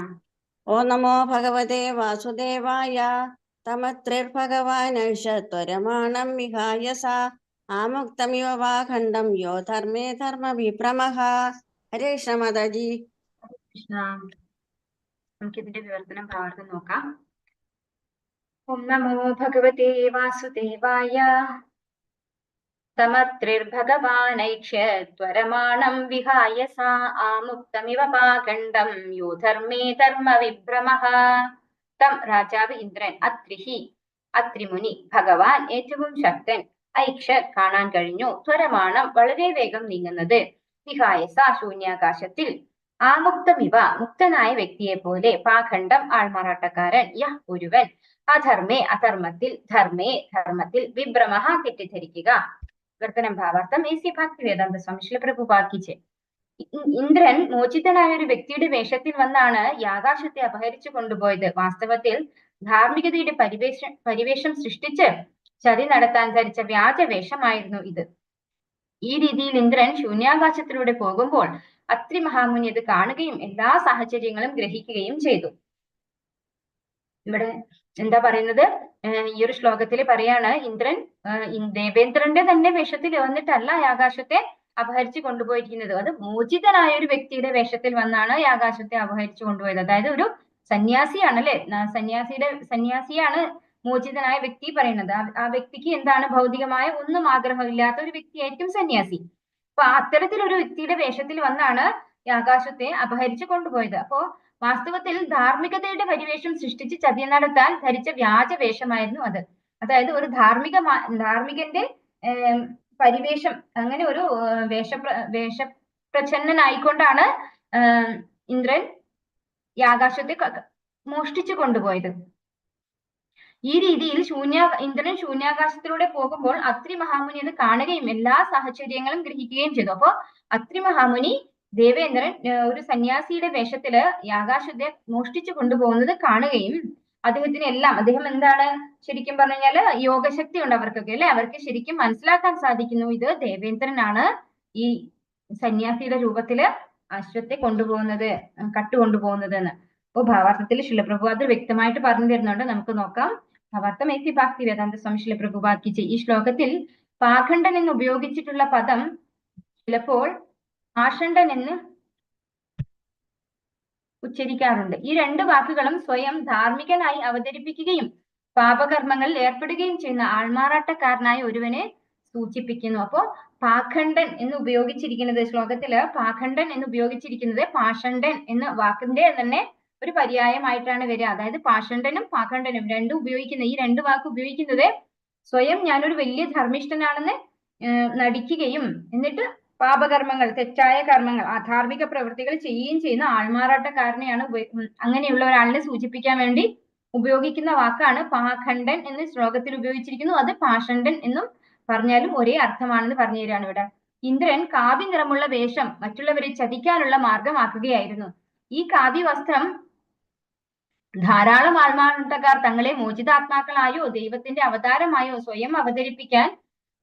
ഓം നമോ ഭഗവതേ വാസുദേവായ തമത്രിർഭഗവാനൈഷത്വരമാണം വിഹായ സ ആമുക്തമിവ പാഖണ്ഡം യോ ധർമ്മേ ധർമ്മ വിഭ്രമഃ. ഹരേ കൃഷ്ണ മാതാജി. ഹരേ കൃഷ്ണ. നമുക്ക് ഇതിന്റെ വിവർത്തനം ഭാവാർത്ഥം നോക്കാം. ഓം നമോ ഭഗവതേ വാസുദേവായ. സമത്രിർഭഗവാനൈക്ഷ്യത്വരമാണം വിഹായ സാ ആമുക്തമിവ പാഖണ്ഡം യോ ധർമ്മേ ധർമ്മവിഭ്രമഃ. തം രാജാവ് ഇന്ദ്രൻ അത്രിമുനി ഭഗവാൻ ഏറ്റവും ശക്തൻ ഐക്ഷത് കാണാൻ കഴിഞ്ഞു, ത്വരമാണം വളരെ വേഗം നീങ്ങുന്നത്, വിഹായ സാ ശൂന്യാകാശത്തിൽ, ആമുക്തമിവ മുക്തനായ വ്യക്തിയെ പോലെ, പാഖണ്ഡം ആൾമാറാട്ടക്കാരൻ, യഹ് ഒരുവൻ, അധർമ്മേ അധർമ്മത്തിൽ, ധർമ്മേ ധർമ്മത്തിൽ, വിഭ്രമഃ തെറ്റിദ്ധരിക്കുക. വിവർത്തനം ഭാവാർത്ഥം എസി ഭക്തിവേദാന്ത സ്വാമി ശ്രീല പ്രഭുപാദ് കി ജയ്. ഇന്ദ്രൻ മോചിതനായ ഒരു വ്യക്തിയുടെ വേഷത്തിൽ വന്നാണ് ഈ ആകാശത്തെ അപഹരിച്ചു കൊണ്ടുപോയത്. വാസ്തവത്തിൽ ധാർമ്മികതയുടെ പരിവേഷം സൃഷ്ടിച്ച് ചതി നടത്താൻ ധരിച്ച വ്യാജവേഷമായിരുന്നു ഇത്. ഈ രീതിയിൽ ഇന്ദ്രൻ ശൂന്യാകാശത്തിലൂടെ പോകുമ്പോൾ അത്രി മഹാമുനി അത് കാണുകയും എല്ലാ സാഹചര്യങ്ങളും ഗ്രഹിക്കുകയും ചെയ്തു. ഇവിടെ എന്താ പറയുന്നത്? ഈ ഒരു ശ്ലോകത്തിൽ പറയാണ്, ഇന്ദ്രൻ ദേവേന്ദ്രന്റെ തന്നെ വേഷത്തിൽ വന്നിട്ടല്ല ഈ ആകാശത്തെ അപഹരിച്ചു കൊണ്ടുപോയിരിക്കുന്നത്. അത് മോചിതനായ ഒരു വ്യക്തിയുടെ വേഷത്തിൽ വന്നാണ് ഈ ആകാശത്തെ അപഹരിച്ചു കൊണ്ടുപോയത്. അതായത് ഒരു സന്യാസിയാണ് അല്ലെ, സന്യാസിയാണ് മോചിതനായ വ്യക്തി പറയുന്നത്. ആ വ്യക്തിക്ക് എന്താണ് ഭൗതികമായ ഒന്നും ആഗ്രഹമില്ലാത്ത ഒരു വ്യക്തിയായിരിക്കും സന്യാസി. അപ്പൊ അത്തരത്തിലൊരു വ്യക്തിയുടെ വേഷത്തിൽ വന്നാണ് ഈ ആകാശത്തെ അപഹരിച്ചു കൊണ്ടുപോയത്. അപ്പോ വാസ്തവത്തിൽ ധാർമ്മികതയുടെ പരിവേഷം സൃഷ്ടിച്ച് ചതി നടത്താൻ ധരിച്ച വ്യാജവേഷമായിരുന്നു അത്. അതായത് ഒരു ധാർമ്മികന്റെ പരിവേഷം, അങ്ങനെ ഒരു വേഷപ്രച്ഛന്നനായിക്കൊണ്ടാണ് ഇന്ദ്രൻ ഈ ആകാശത്തെ മോഷ്ടിച്ചു കൊണ്ടുപോയത്. ഈ രീതിയിൽ ഇന്ദ്രൻ ശൂന്യാകാശത്തിലൂടെ പോകുമ്പോൾ അത്രി മഹാമുനി അത് കാണുകയും എല്ലാ സാഹചര്യങ്ങളും ഗ്രഹിക്കുകയും ചെയ്തു. അപ്പോ അത്രി മഹാമുനി ദേവേന്ദ്രൻ ഒരു സന്യാസിയുടെ വേഷത്തില് ഈ ആകാശത്തെ മോഷ്ടിച്ചു കൊണ്ടുപോകുന്നത് കാണുകയും അദ്ദേഹം എന്താണ് ശരിക്കും പറഞ്ഞു കഴിഞ്ഞാല് യോഗശക്തി ഉണ്ട് അവർക്കൊക്കെ അല്ലെ, അവർക്ക് ശരിക്കും മനസ്സിലാക്കാൻ സാധിക്കുന്നു ഇത് ദേവേന്ദ്രനാണ് ഈ സന്യാസിയുടെ രൂപത്തില് അശ്വത്തെ കൊണ്ടുപോകുന്നത്, കട്ടുകൊണ്ടുപോകുന്നത് എന്ന്. അപ്പൊ ഭാവാർത്ഥത്തിൽ ശിലപ്രഭുപാദ് വ്യക്തമായിട്ട് പറഞ്ഞു തരുന്നുണ്ട്, നമുക്ക് നോക്കാം. ഭാവാർത്ഥം എത്തി ഭക്തി വേദാന്ത സ്വാമി ശിലപ്രഭുപാദ് കി ജയ്. ഈ ശ്ലോകത്തിൽ പാഖണ്ഡൻ എന്ന് ഉപയോഗിച്ചിട്ടുള്ള പദം ചിലപ്പോൾ ആഷണ്ഡൻ എന്ന് ഉച്ചരിക്കാറുണ്ട്. ഈ രണ്ട് വാക്കുകളും സ്വയം ധാർമ്മികനായി അവതരിപ്പിക്കുകയും പാപകർമ്മങ്ങളിൽ ഏർപ്പെടുകയും ചെയ്യുന്ന ആൾമാറാട്ടക്കാരനായ ഒരുവനെ സൂചിപ്പിക്കുന്നു. അപ്പോ പാഖണ്ഡൻ എന്ന് ഉപയോഗിച്ചിരിക്കുന്നത് ശ്ലോകത്തില് പാഖണ്ഡൻ എന്ന് ഉപയോഗിച്ചിരിക്കുന്നത് പാഷണ്ഡൻ എന്ന വാക്കിന്റെ തന്നെ ഒരു പര്യായമായിട്ടാണ് വരിക. അതായത് പാഷണ്ഡനും പാഖണ്ഡനും ഈ രണ്ട് വാക്ക് ഉപയോഗിക്കുന്നത് സ്വയം ഞാനൊരു വലിയ ധർമ്മിഷ്ഠനാണെന്ന് നടിക്കുകയും എന്നിട്ട് പാപകർമ്മങ്ങൾ, തെറ്റായ കർമ്മങ്ങൾ, അധാർമിക പ്രവൃത്തികൾ ചെയ്യുകയും ചെയ്യുന്ന ആൾമാറാട്ടക്കാരനെയാണ് അങ്ങനെയുള്ള ഒരാളിനെ സൂചിപ്പിക്കാൻ വേണ്ടി ഉപയോഗിക്കുന്ന വാക്കാണ് പാഖണ്ഡൻ എന്ന് ശ്ലോകത്തിൽ ഉപയോഗിച്ചിരിക്കുന്നു. അത് പാഷണ്ഡൻ എന്നും പറഞ്ഞാലും ഒരേ അർത്ഥമാണെന്ന് പറഞ്ഞു തരികയാണ് ഇവിടെ. ഇന്ദ്രൻ കാവ്യ നിറമുള്ള വേഷം മറ്റുള്ളവരെ ചതിക്കാനുള്ള മാർഗമാക്കുകയായിരുന്നു. ഈ കാവ്യ വസ്ത്രം ധാരാളം ആൾമാറാട്ടക്കാർ തങ്ങളെ മോചിതാത്മാക്കളായോ ദൈവത്തിന്റെ അവതാരമായോ സ്വയം അവതരിപ്പിക്കാൻ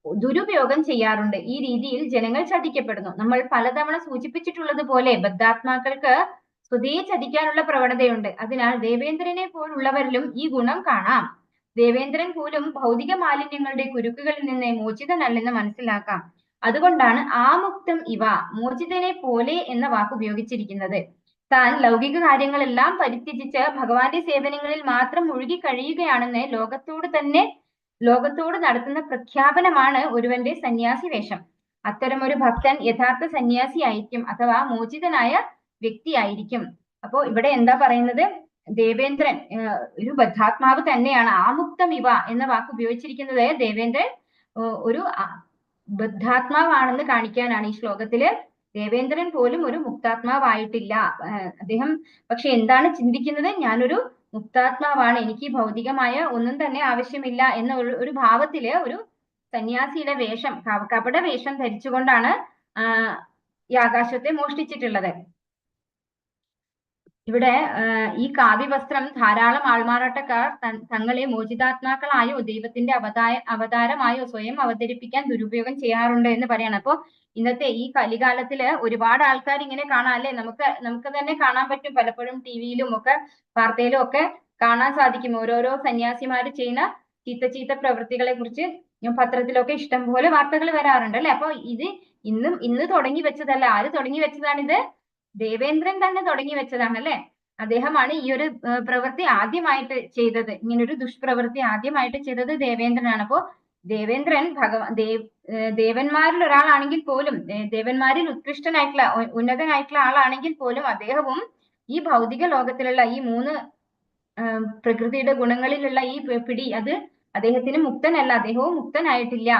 ദുരുപയോഗം ചെയ്യാറുണ്ട്. ഈ രീതിയിൽ ജനങ്ങൾ ചതിക്കപ്പെടുന്നു. നമ്മൾ പലതവണ സൂചിപ്പിച്ചിട്ടുള്ളത് പോലെ ബദ്ധാത്മാക്കൾക്ക് സ്വതേ ചതിക്കാനുള്ള പ്രവണതയുണ്ട്. അതിനാൽ ദേവേന്ദ്രനെ പോലുള്ളവരിലും ഈ ഗുണം കാണാം. ദേവേന്ദ്രൻ പോലും ഭൗതിക മാലിന്യങ്ങളുടെ കുരുക്കുകളിൽ നിന്ന് മോചിതനല്ലെന്ന് മനസ്സിലാക്കാം. അതുകൊണ്ടാണ് ആമുക്തം ഇവ, മോചിതനെ പോലെ എന്ന വാക്ക് ഉപയോഗിച്ചിരിക്കുന്നത്. താൻ ലൗകിക കാര്യങ്ങളെല്ലാം പരിത്യജിച്ച് ഭഗവാന്റെ സേവനങ്ങളിൽ മാത്രം മുഴുകി കഴിയുകയാണെന്ന് ലോകത്തോട് നടത്തുന്ന പ്രഖ്യാപനമാണ് ഒരുവന്റെ സന്യാസി വേഷം. അത്തരമൊരു ഭക്തൻ യഥാർത്ഥ സന്യാസി ആയിരിക്കും, അഥവാ മോചിതനായ വ്യക്തിയായിരിക്കും. അപ്പോ ഇവിടെ എന്താ പറയുന്നത്? ദേവേന്ദ്രൻ ഒരു ബദ്ധാത്മാവ് തന്നെയാണ്. ആമുക്തം ഇവ എന്ന വാക്ക് ഉപയോഗിച്ചിരിക്കുന്നത് ദേവേന്ദ്രൻ ഒരു ബദ്ധാത്മാവാണെന്ന് കാണിക്കാനാണ്. ഈ ശ്ലോകത്തില് ദേവേന്ദ്രൻ പോലും ഒരു മുക്താത്മാവായിട്ടില്ല. അദ്ദേഹം പക്ഷെ എന്താണ് ചിന്തിക്കുന്നത്? ഞാനൊരു മുക്താത്മാവാണ്, എനിക്ക് ഭൗതികമായ ഒന്നും തന്നെ ആവശ്യമില്ല എന്ന ഒരു ഭാവത്തില് ഒരു സന്യാസിയുടെ വേഷം, കപട വേഷം ധരിച്ചുകൊണ്ടാണ് ഈ ആകാശത്തെ മോഷ്ടിച്ചിട്ടുള്ളത്. ഇവിടെ ഈ കാവ്യവസ്ത്രം ധാരാളം ആൾമാറാട്ടക്കാർ തങ്ങളെ മോചിതാത്മാക്കളായോ ദൈവത്തിന്റെ അവതാരമായോ സ്വയം അവതരിപ്പിക്കാൻ ദുരുപയോഗം ചെയ്യാറുണ്ട് എന്ന് പറയാണ്. അപ്പോ ഇന്നത്തെ ഈ കലികാലത്തില് ഒരുപാട് ആൾക്കാർ ഇങ്ങനെ കാണാം അല്ലെ, നമുക്ക് തന്നെ കാണാൻ പറ്റും. പലപ്പോഴും ടിവിയിലും ഒക്കെ വാർത്തയിലും ഒക്കെ കാണാൻ സാധിക്കും ഓരോരോ സന്യാസിമാര് ചെയ്യുന്ന ചീത്ത പ്രവൃത്തികളെ കുറിച്ച്. പത്രത്തിലൊക്കെ ഇഷ്ടംപോലെ വാർത്തകൾ വരാറുണ്ട് അല്ലെ. അപ്പൊ ഇത് ഇന്ന് തുടങ്ങി വെച്ചതല്ല. ആര് തുടങ്ങി വെച്ചതാണിത്? ദേവേന്ദ്രൻ തന്നെ തുടങ്ങി വെച്ചതാണ് അല്ലെ. അദ്ദേഹമാണ് ഈ ഒരു പ്രവൃത്തി ആദ്യമായിട്ട് ചെയ്തത്. ഇങ്ങനൊരു ദുഷ്പ്രവൃത്തി ആദ്യമായിട്ട് ചെയ്തത് ദേവേന്ദ്രനാണ്. അപ്പോ ദേവേന്ദ്രൻ ദേവന്മാരിൽ ഒരാളാണെങ്കിൽ പോലും, ദേവന്മാരിൽ ഉത്കൃഷ്ടനായിട്ടുള്ള ഉന്നതനായിട്ടുള്ള ആളാണെങ്കിൽ പോലും അദ്ദേഹവും ഈ ഭൗതിക ലോകത്തിലുള്ള ഈ 3 പ്രകൃതിയുടെ ഗുണങ്ങളിലുള്ള ഈ പിടി അത് അദ്ദേഹത്തിന് മുക്തനല്ല. അദ്ദേഹവും മുക്തനായിട്ടില്ല.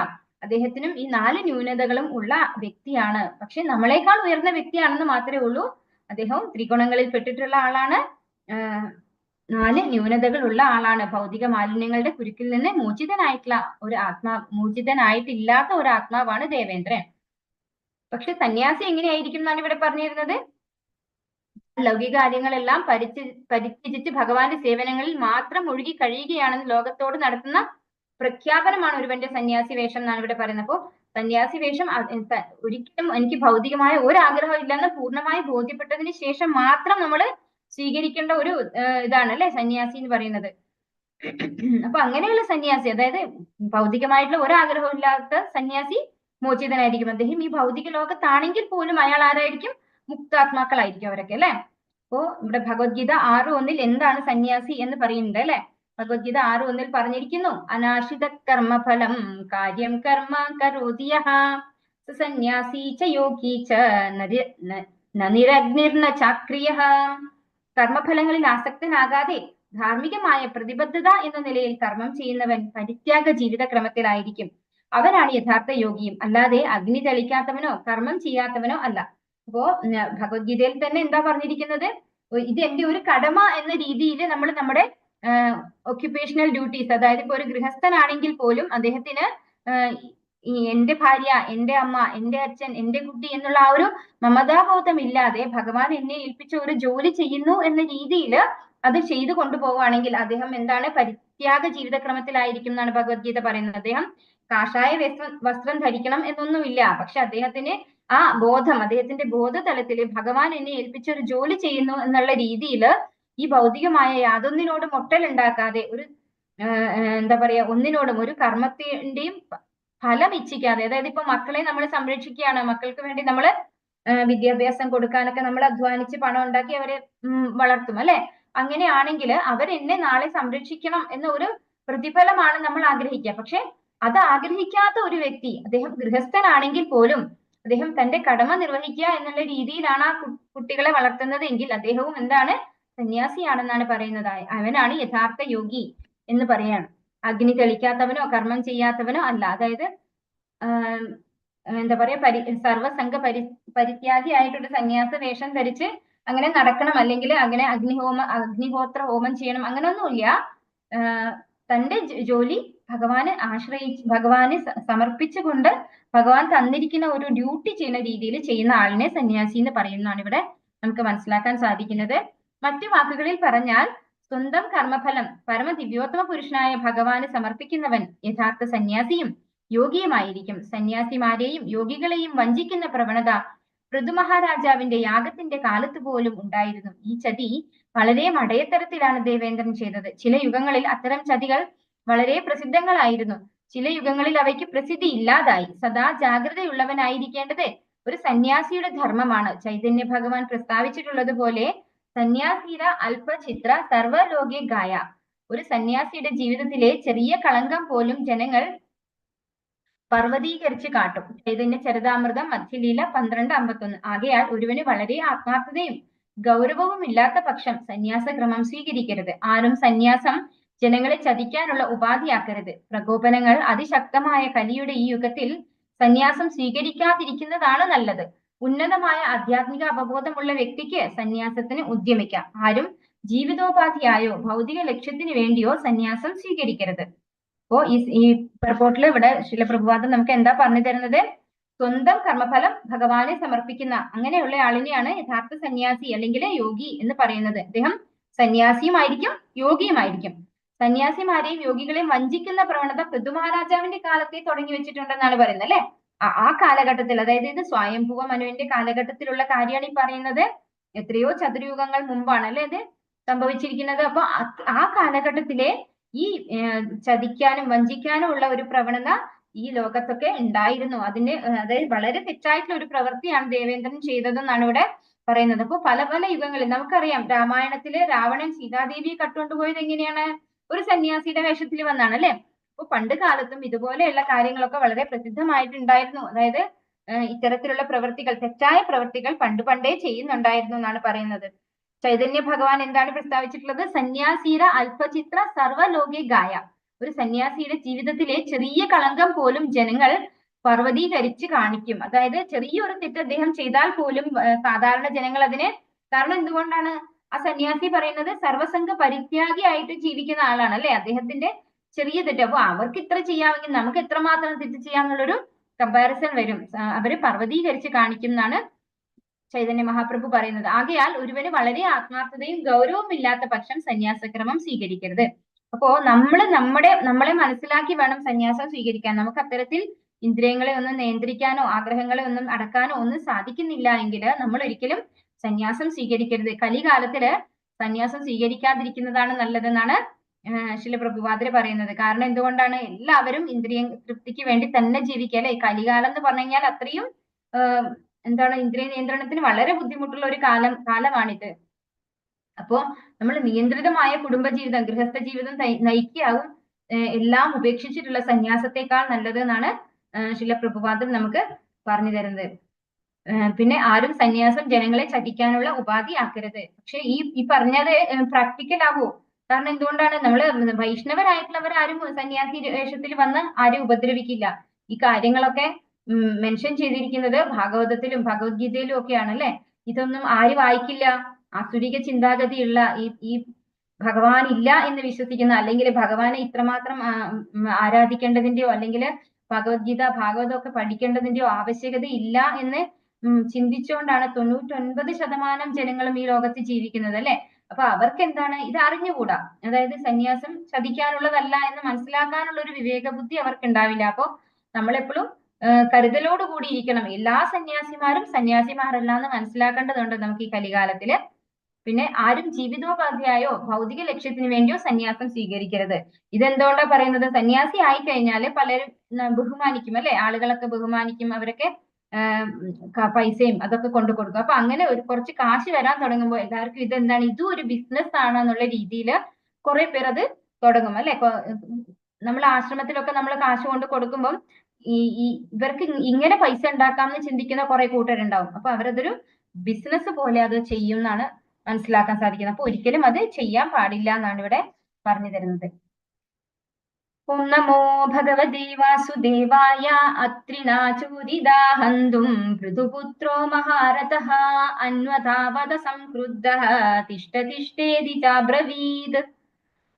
അദ്ദേഹത്തിനും ഈ 4 ന്യൂനതകളും ഉള്ള വ്യക്തിയാണ്. പക്ഷെ നമ്മളെക്കാൾ ഉയർന്ന വ്യക്തിയാണെന്ന് മാത്രമേ ഉള്ളൂ. അദ്ദേഹവും ത്രിഗുണങ്ങളിൽ പെട്ടിട്ടുള്ള ആളാണ്. 4 ന്യൂനതകൾ ഉള്ള ആളാണ്. ഭൗതിക മാലിന്യങ്ങളുടെ കുരുക്കിൽ നിന്ന് മോചിതനായിട്ടുള്ള ഒരു മോചിതനായിട്ടില്ലാത്ത ഒരു ആത്മാവാണ് ദേവേന്ദ്രൻ. പക്ഷെ സന്യാസി എങ്ങനെയായിരിക്കും എന്നാണ് ഇവിടെ പറഞ്ഞിരുന്നത്. ലൗകിക കാര്യങ്ങളെല്ലാം പരിത്യജിച്ച് ഭഗവാന്റെ സേവനങ്ങളിൽ മാത്രം ഒഴുകി കഴിയുകയാണെന്ന് ലോകത്തോട് നടത്തുന്ന പ്രഖ്യാപനമാണ് ഒരുവന്റെ സന്യാസി വേഷം എന്നാണ് ഇവിടെ പറയുന്നത്. അപ്പോ സന്യാസി വേഷം ഒരിക്കലും എനിക്ക് ഭൗതികമായ ഒരു ആഗ്രഹം ഇല്ലെന്ന് പൂർണ്ണമായി ബോധ്യപ്പെട്ടതിന് ശേഷം മാത്രം നമ്മൾ സ്വീകരിക്കേണ്ട ഒരു ഇതാണ് അല്ലെ സന്യാസി എന്ന് പറയുന്നത്. അപ്പൊ അങ്ങനെയുള്ള സന്യാസി, അതായത് ഭൗതികമായിട്ടുള്ള ഒരാഗ്രഹവും ഇല്ലാത്ത സന്യാസി മോചിതനായിരിക്കും. അദ്ദേഹം ഈ ഭൗതിക ലോകത്താണെങ്കിൽ പോലും അയാൾ ആരായിരിക്കും? മുക്താത്മാക്കളായിരിക്കും അവരൊക്കെ അല്ലെ. അപ്പോ ഇവിടെ ഭഗവത്ഗീത 6:1 എന്താണ് സന്യാസി എന്ന് പറയുന്നുണ്ട് അല്ലെ. ഭഗവത്ഗീത 6:1 പറഞ്ഞിരിക്കുന്നു, അനാശ്രിത കർമ്മഫലം കാര്യം കർമ്മ കരോതി യഃ സന്യാസി ച യോഗി ച നിരഗ്നിർന ചാക്രിയഃ. കർമ്മഫലങ്ങളിൽ ആസക്തനാകാതെ ധാർമ്മികമായ പ്രതിബദ്ധത എന്ന നിലയിൽ കർമ്മം ചെയ്യുന്നവൻ പരിത്യാഗ ജീവിത ക്രമത്തിലായിരിക്കും. അവനാണ് യഥാർത്ഥ യോഗിയും, അല്ലാതെ അഗ്നി തെളിക്കാത്തവനോ കർമ്മം ചെയ്യാത്തവനോ അല്ല. അപ്പോ ഭഗവത്ഗീതയിൽ തന്നെ എന്താ പറഞ്ഞിരിക്കുന്നത്? ഇത് എന്റെ ഒരു കടമ എന്ന രീതിയിൽ നമ്മൾ നമ്മുടെ ഒക്യുപേഷണൽ ഡ്യൂട്ടീസ്, അതായത് ഇപ്പൊ ഒരു ഗൃഹസ്ഥനാണെങ്കിൽ പോലും അദ്ദേഹത്തിന് എന്റെ ഭാര്യ, എന്റെ അമ്മ, എന്റെ അച്ഛൻ, എന്റെ കുട്ടി എന്നുള്ള ആ ഒരു മമതാബോധം ഇല്ലാതെ ഭഗവാൻ എന്നെ ഏൽപ്പിച്ച ഒരു ജോലി ചെയ്യുന്നു എന്ന രീതിയിൽ അത് ചെയ്തു കൊണ്ടുപോവുകയാണെങ്കിൽ അദ്ദേഹം എന്താണ്? പരിത്യാഗ ജീവിതക്രമത്തിലായിരിക്കും എന്നാണ് ഭഗവത്ഗീത പറയുന്നത്. അദ്ദേഹം കാഷായ വസ്ത്രം ധരിക്കണം എന്നൊന്നുമില്ല. പക്ഷെ അദ്ദേഹത്തിന് ആ ബോധം, അദ്ദേഹത്തിന്റെ ബോധതലത്തിൽ ഭഗവാൻ എന്നെ ഏൽപ്പിച്ച ഒരു ജോലി ചെയ്യുന്നു എന്നുള്ള രീതിയിൽ ഈ ഭൗതികമായ യാതൊന്നിനോടും ഒട്ടലുണ്ടാക്കാതെ ഒരു എന്താ പറയാ ഒന്നിനോടും ഒരു കർമ്മത്തിന്റെയും ഫലം ഇച്ഛിക്കാതെ, അതായത് ഇപ്പൊ മക്കളെ നമ്മൾ സംരക്ഷിക്കുകയാണ്, മക്കൾക്ക് വേണ്ടി നമ്മൾ വിദ്യാഭ്യാസം കൊടുക്കാനൊക്കെ നമ്മൾ അധ്വാനിച്ച് പണം ഉണ്ടാക്കി അവരെ വളർത്തും അല്ലെ. അങ്ങനെയാണെങ്കിൽ അവരെന്നെ നാളെ സംരക്ഷിക്കണം എന്ന ഒരു പ്രതിഫലമാണ് നമ്മൾ ആഗ്രഹിക്കുക. പക്ഷെ അത് ആഗ്രഹിക്കാത്ത ഒരു വ്യക്തി, അദ്ദേഹം ഗൃഹസ്ഥനാണെങ്കിൽ പോലും അദ്ദേഹം തന്റെ കടമ നിർവഹിക്കുക എന്നുള്ള രീതിയിലാണ് ആ കുട്ടികളെ വളർത്തുന്നത് എങ്കിൽ അദ്ദേഹവും എന്താണ്? സന്യാസിയാണെന്നാണ് പറയുന്നത്. അവനാണ് യഥാർത്ഥ യോഗി എന്ന് പറയാണ്. അഗ്നി തെളിക്കാത്തവനോ കർമ്മം ചെയ്യാത്തവനോ അല്ല. അതായത് എന്താ പറയാ സർവസംഘ പരിത്യാഗി ആയിട്ടൊരു സന്യാസ വേഷം ധരിച്ച് അങ്ങനെ നടക്കണം, അല്ലെങ്കിൽ അങ്ങനെ അഗ്നിഹോത്ര ഹോമം ചെയ്യണം, അങ്ങനെയൊന്നുമില്ല. തന്റെ ജോലി ഭഗവാനെ സമർപ്പിച്ചുകൊണ്ട് ഭഗവാൻ തന്നിരിക്കുന്ന ഒരു ഡ്യൂട്ടി ചെയ്യുന്ന രീതിയിൽ ചെയ്യുന്ന ആളിനെ സന്യാസി എന്ന് പറയുന്നതാണ് ഇവിടെ നമുക്ക് മനസ്സിലാക്കാൻ സാധിക്കുന്നത്. മറ്റു വാക്കുകളിൽ പറഞ്ഞാൽ സ്വന്തം കർമ്മഫലം പരമദിവ്യോത്തമ പുരുഷനായ ഭഗവാന് സമർപ്പിക്കുന്നവൻ യഥാർത്ഥ സന്യാസിയും യോഗിയുമായിരിക്കും. സന്യാസിമാരെയും യോഗികളെയും വഞ്ചിക്കുന്ന പ്രവണത പൃഥുമഹാരാജാവിന്റെ യാഗത്തിന്റെ കാലത്ത് പോലും ഉണ്ടായിരുന്നു. ഈ ചതി വളരെ മടയത്തരത്തിലാണ് ദേവേന്ദ്രൻ ചെയ്തത്. ചില യുഗങ്ങളിൽ അത്തരം ചതികൾ വളരെ പ്രസിദ്ധങ്ങളായിരുന്നു. ചില യുഗങ്ങളിൽ അവയ്ക്ക് പ്രസിദ്ധി ഇല്ലാതായി. സദാ ജാഗ്രതയുള്ളവനായിരിക്കേണ്ടത് ഒരു സന്യാസിയുടെ ധർമ്മമാണ്. ചൈതന്യ ഭഗവാൻ പ്രസ്താവിച്ചിട്ടുള്ളത് പോലെ സന്യാസീര അല്പചിത്ര സർവലോകെ ഗായ. ഒരു സന്യാസിയുടെ ജീവിതത്തിലെ ചെറിയ കളങ്കം പോലും ജനങ്ങൾ പർവ്വതീകരിച്ച് കാട്ടും. ചൈതന്യ ചരിതാമൃതം മധ്യലീല 12:51. ആകയാൽ ഒരുവന് വളരെ ആത്മാർത്ഥതയും ഗൗരവവും ഇല്ലാത്ത പക്ഷം സന്യാസക്രമം സ്വീകരിക്കരുത്. ആരും സന്യാസം ജനങ്ങളെ ചതിക്കാനുള്ള ഉപാധിയാക്കരുത്. പ്രകോപനങ്ങൾ അതിശക്തമായ കലിയുടെ ഈ യുഗത്തിൽ സന്യാസം സ്വീകരിക്കാതിരിക്കുന്നതാണ് നല്ലത്. ഉന്നതമായ ആധ്യാത്മിക അവബോധമുള്ള വ്യക്തിക്ക് സന്യാസത്തിന് ഉദ്യമിക്കാം. ആരും ജീവിതോപാധിയായോ ഭൗതിക ലക്ഷ്യത്തിന് വേണ്ടിയോ സന്യാസം സ്വീകരിക്കരുത്. അപ്പോ ഈ റിപ്പോർട്ടിൽ ഇവിടെ ശിലപ്രഭുപാദം നമുക്ക് എന്താ പറഞ്ഞു തരുന്നത്? സ്വന്തം കർമ്മഫലം ഭഗവാനെ സമർപ്പിക്കുന്ന അങ്ങനെയുള്ള ആളിനെയാണ് യഥാർത്ഥ സന്യാസി അല്ലെങ്കിൽ യോഗി എന്ന് പറയുന്നത്. അദ്ദേഹം സന്യാസിയുമായിരിക്കും യോഗിയുമായിരിക്കും. സന്യാസിമാരെയും യോഗികളെയും വഞ്ചിക്കുന്ന പ്രവണത പൃഥുമഹാരാജാവിന്റെ കാലത്തെ തുടങ്ങി വെച്ചിട്ടുണ്ടെന്നാണ് പറയുന്നത് അല്ലെ. ആ കാലഘട്ടത്തിൽ, അതായത് ഇത് സ്വയംഭുവ മനുവിന്റെ കാലഘട്ടത്തിലുള്ള കാര്യമാണ് ഈ പറയുന്നത്. എത്രയോ ചതുർയുഗങ്ങൾ മുമ്പാണ് അല്ലെ ഇത് സംഭവിച്ചിരിക്കുന്നത്. അപ്പൊ ആ കാലഘട്ടത്തിലെ ഈ ചതിക്കാനും വഞ്ചിക്കാനും ഉള്ള ഒരു പ്രവണത ഈ ലോകത്തൊക്കെ ഉണ്ടായിരുന്നു. അതായത് വളരെ തെറ്റായിട്ടുള്ള ഒരു പ്രവൃത്തിയാണ് ദേവേന്ദ്രൻ ചെയ്തതെന്നാണ് ഇവിടെ പറയുന്നത്. അപ്പൊ പല പല യുഗങ്ങളിൽ നമുക്കറിയാം, രാമായണത്തില് രാവണൻ സീതാദേവിയെ കട്ടുകൊണ്ടുപോയത് എങ്ങനെയാണ്? ഒരു സന്യാസിയുടെ വേഷത്തിൽ വന്നാണ് അല്ലെ. അപ്പൊ പണ്ട് കാലത്തും ഇതുപോലെയുള്ള കാര്യങ്ങളൊക്കെ വളരെ പ്രസിദ്ധമായിട്ടുണ്ടായിരുന്നു. അതായത് ഇത്തരത്തിലുള്ള പ്രവൃത്തികൾ, തെറ്റായ പ്രവൃത്തികൾ പണ്ടേ ചെയ്യുന്നുണ്ടായിരുന്നു എന്നാണ് പറയുന്നത്. ചൈതന്യ ഭഗവാൻ എന്താണ് പ്രസ്താവിച്ചിട്ടുള്ളത്? സന്യാസീര അല്പചിത്ര സർവലോകെ ഗായ. ഒരു സന്യാസിയുടെ ജീവിതത്തിലെ ചെറിയ കളങ്കം പോലും ജനങ്ങൾ പർവ്വതീകരിച്ച് കാണിക്കും. അതായത് ചെറിയൊരു തെറ്റ് അദ്ദേഹം ചെയ്താൽ പോലും സാധാരണ ജനങ്ങൾ അതിന്, കാരണം എന്തുകൊണ്ടാണ്? ആ സന്യാസി പറയുന്നത് സർവസംഘ പരിത്യാഗിയായിട്ട് ജീവിക്കുന്ന ആളാണ് അല്ലെ. അദ്ദേഹത്തിന്റെ ചെറിയ തെറ്റ്, അപ്പൊ അവർക്ക് ഇത്ര ചെയ്യാമെങ്കിൽ നമുക്ക് എത്രമാത്രം തെറ്റ് ചെയ്യാമെന്നുള്ളൊരു കമ്പാരിസൺ വരും. അവര് പർവ്വതീകരിച്ച് കാണിക്കും എന്നാണ് ചൈതന്യ മഹാപ്രഭു പറയുന്നത്. ആകയാൽ ഒരുവന് വളരെ ആത്മാർത്ഥതയും ഗൗരവവും ഇല്ലാത്ത പക്ഷം സന്യാസക്രമം സ്വീകരിക്കരുത്. അപ്പോ നമ്മളെ മനസ്സിലാക്കി വേണം സന്യാസം സ്വീകരിക്കാൻ. നമുക്ക് അത്തരത്തിൽ ഇന്ദ്രിയങ്ങളെ ഒന്നും നിയന്ത്രിക്കാനോ ആഗ്രഹങ്ങളെ ഒന്നും അടക്കാനോ ഒന്നും സാധിക്കുന്നില്ല എങ്കിൽ നമ്മൾ ഒരിക്കലും സന്യാസം സ്വീകരിക്കരുത്. കലികാലത്തില് സന്യാസം സ്വീകരിക്കാതിരിക്കുന്നതാണ് നല്ലതെന്നാണ് ശ്രീല പ്രഭുപാദര് പറയുന്നത്. കാരണം എന്തുകൊണ്ടാണ്? എല്ലാവരും ഇന്ദ്രിയ തൃപ്തിക്ക് വേണ്ടി തന്നെ ജീവിക്കുക അല്ലെ. കലികാലം എന്ന് പറഞ്ഞു കഴിഞ്ഞാൽ അത്രയും എന്താണ്, ഇന്ദ്രിയ നിയന്ത്രണത്തിന് വളരെ ബുദ്ധിമുട്ടുള്ള ഒരു കാലമാണിത്. അപ്പോ നമ്മൾ നിയന്ത്രിതമായ കുടുംബജീവിതം, ഗൃഹസ്ഥ ജീവിതം നയിക്കാവും എല്ലാം ഉപേക്ഷിച്ചിട്ടുള്ള സന്യാസത്തെക്കാൾ നല്ലത് എന്നാണ് ശ്രീല പ്രഭുപാദൻ നമുക്ക് പറഞ്ഞു തരുന്നത്. പിന്നെ ആരും സന്യാസം ജനങ്ങളെ ചതിക്കാനുള്ള ഉപാധി ആക്കരുത്. പക്ഷെ ഈ പറഞ്ഞത് പ്രാക്ടിക്കൽ ആവോ? കാരണം എന്തുകൊണ്ടാണ്? നമ്മള് വൈഷ്ണവരായിട്ടുള്ളവർ ആരും സന്യാസി വേഷത്തിൽ വന്ന് ആരും ഉപദ്രവിക്കില്ല. ഈ കാര്യങ്ങളൊക്കെ മെൻഷൻ ചെയ്തിരിക്കുന്നത് ഭാഗവതത്തിലും ഭഗവത്ഗീതയിലും ഒക്കെയാണ് അല്ലെ. ഇതൊന്നും ആര് വായിക്കില്ല? ആസുരിക ചിന്താഗതിയുള്ള ഈ ഭഗവാൻ ഇല്ല എന്ന് വിശ്വസിക്കുന്ന, അല്ലെങ്കിൽ ഭഗവാനെ ഇത്രമാത്രം ആരാധിക്കേണ്ടതിന്റെയോ അല്ലെങ്കിൽ ഭഗവത്ഗീത ഭാഗവതം ഒക്കെ പഠിക്കേണ്ടതിന്റെയോ ആവശ്യകത ഇല്ല എന്ന് ചിന്തിച്ചുകൊണ്ടാണ് 99% ജനങ്ങളും ഈ ലോകത്ത് ജീവിക്കുന്നത് അല്ലെ. അപ്പൊ അവർക്ക് എന്താണ് ഇത് അറിഞ്ഞുകൂടാ. അതായത് സന്യാസം ചതിക്കാനുള്ളതല്ല എന്ന് മനസ്സിലാക്കാനുള്ള ഒരു വിവേക ബുദ്ധി അവർക്ക് ഉണ്ടാവില്ല. അപ്പൊ നമ്മളെപ്പോഴും കരുതലോട് കൂടി ഇരിക്കണം. എല്ലാ സന്യാസിമാരും സന്യാസിമാരല്ല എന്ന് മനസ്സിലാക്കേണ്ടതുണ്ട് നമുക്ക് ഈ കലികാലത്തില്. പിന്നെ ആരും ജീവിതോപാധിയായോ ഭൗതിക ലക്ഷ്യത്തിന് വേണ്ടിയോ സന്യാസം സ്വീകരിക്കരുത്. ഇതെന്തുകൊണ്ടാ പറയുന്നത്? സന്യാസി ആയി കഴിഞ്ഞാല് പലരും ബഹുമാനിക്കും അല്ലെ. ആളുകളൊക്കെ ബഹുമാനിക്കും. അവരൊക്കെ പൈസയും അതൊക്കെ കൊണ്ടു കൊടുക്കും. അപ്പൊ അങ്ങനെ കുറച്ച് കാശ് വരാൻ തുടങ്ങുമ്പോൾ എല്ലാവർക്കും ഇതെന്താണ്, ഇതും ഒരു ബിസിനസ് ആണ് എന്നുള്ള രീതിയിൽ കുറെ പേർ അത് തുടങ്ങും അല്ലെ. നമ്മൾ ആശ്രമത്തിലൊക്കെ നമ്മൾ കാശ് കൊണ്ട് കൊടുക്കുമ്പോൾ ഇവർക്ക് ഇങ്ങനെ പൈസ ഉണ്ടാക്കാമെന്ന് ചിന്തിക്കുന്ന കുറെ കൂട്ടരുണ്ടാവും. അപ്പൊ അവരതൊരു ബിസിനസ് പോലെ അത് ചെയ്യും എന്നാണ് മനസ്സിലാക്കാൻ സാധിക്കുന്നത്. അപ്പൊ ഒരിക്കലും അത് ചെയ്യാൻ പാടില്ല എന്നാണ് ഇവിടെ പറഞ്ഞു തരുന്നത്. ഓം നമോ ഭഗവതേ വാസുദേവായ. അത്രിനാചൂദിദാഹന്തും പൃഥുപുത്രോ മഹാരഥഃ അന്വതാവത സംക്രുദ്ധഃ തിഷ്ഠതിഷ്ഠേതി ചാബ്രവീത്.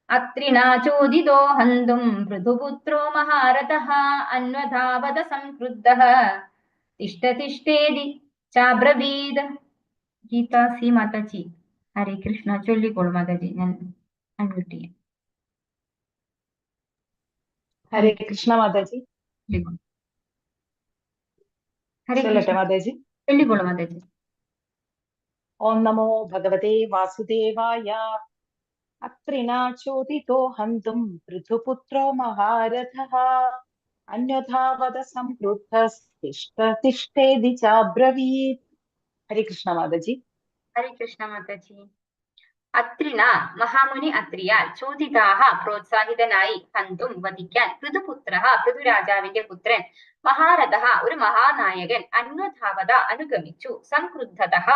അത്രിനാചോദിതോ ഹന്തും പൃഥുപുത്രോ മഹാരഥഃ അന്വതാവത സംക്രുദ്ധഃ തിഷ്ഠതിഷ്ഠേതി ചാബ്രവീത്. ഗീതാ സി മാതാജി. ഹരേ കൃഷ്ണ. ചൊല്ലിക്കോളൂ മാതാജി. ഞാൻ അൺമ്യൂട്ട് ചെയ്യാം. ഹരേ കൃഷ്ണ മാതാജി. ചൊല്ലട്ടെ മാതാജി? ചൊല്ലിക്കോളൂ മാതാജി. ഓം നമോ ഭഗവതേ വാസുദേവായ. അത്രിനാചോദിതോ ഹന്തും പൃഥുപുത്രോ മഹാരഥഃ അന്വധാവത സംക്രുദ്ധഃ ചാബ്രവീത്. ഹരേ കൃഷ്ണ മാതാജി. ഹരേ കൃഷ്ണ മാതാജി. അത്രിന മഹാമുനി അത്രിയാൽ ചോദിതാഹ പ്രോത്സാഹിതനായി ഹന്തും വധിക്കാൻ പൃഥുപുത്ര പൃഥുരാജാവിന്റെ പുത്രൻ മഹാരഥഃ ഒരു മഹാനായകൻ അന്വധാവത അനുഗമിച്ചു സംക്രുദ്ധതഃ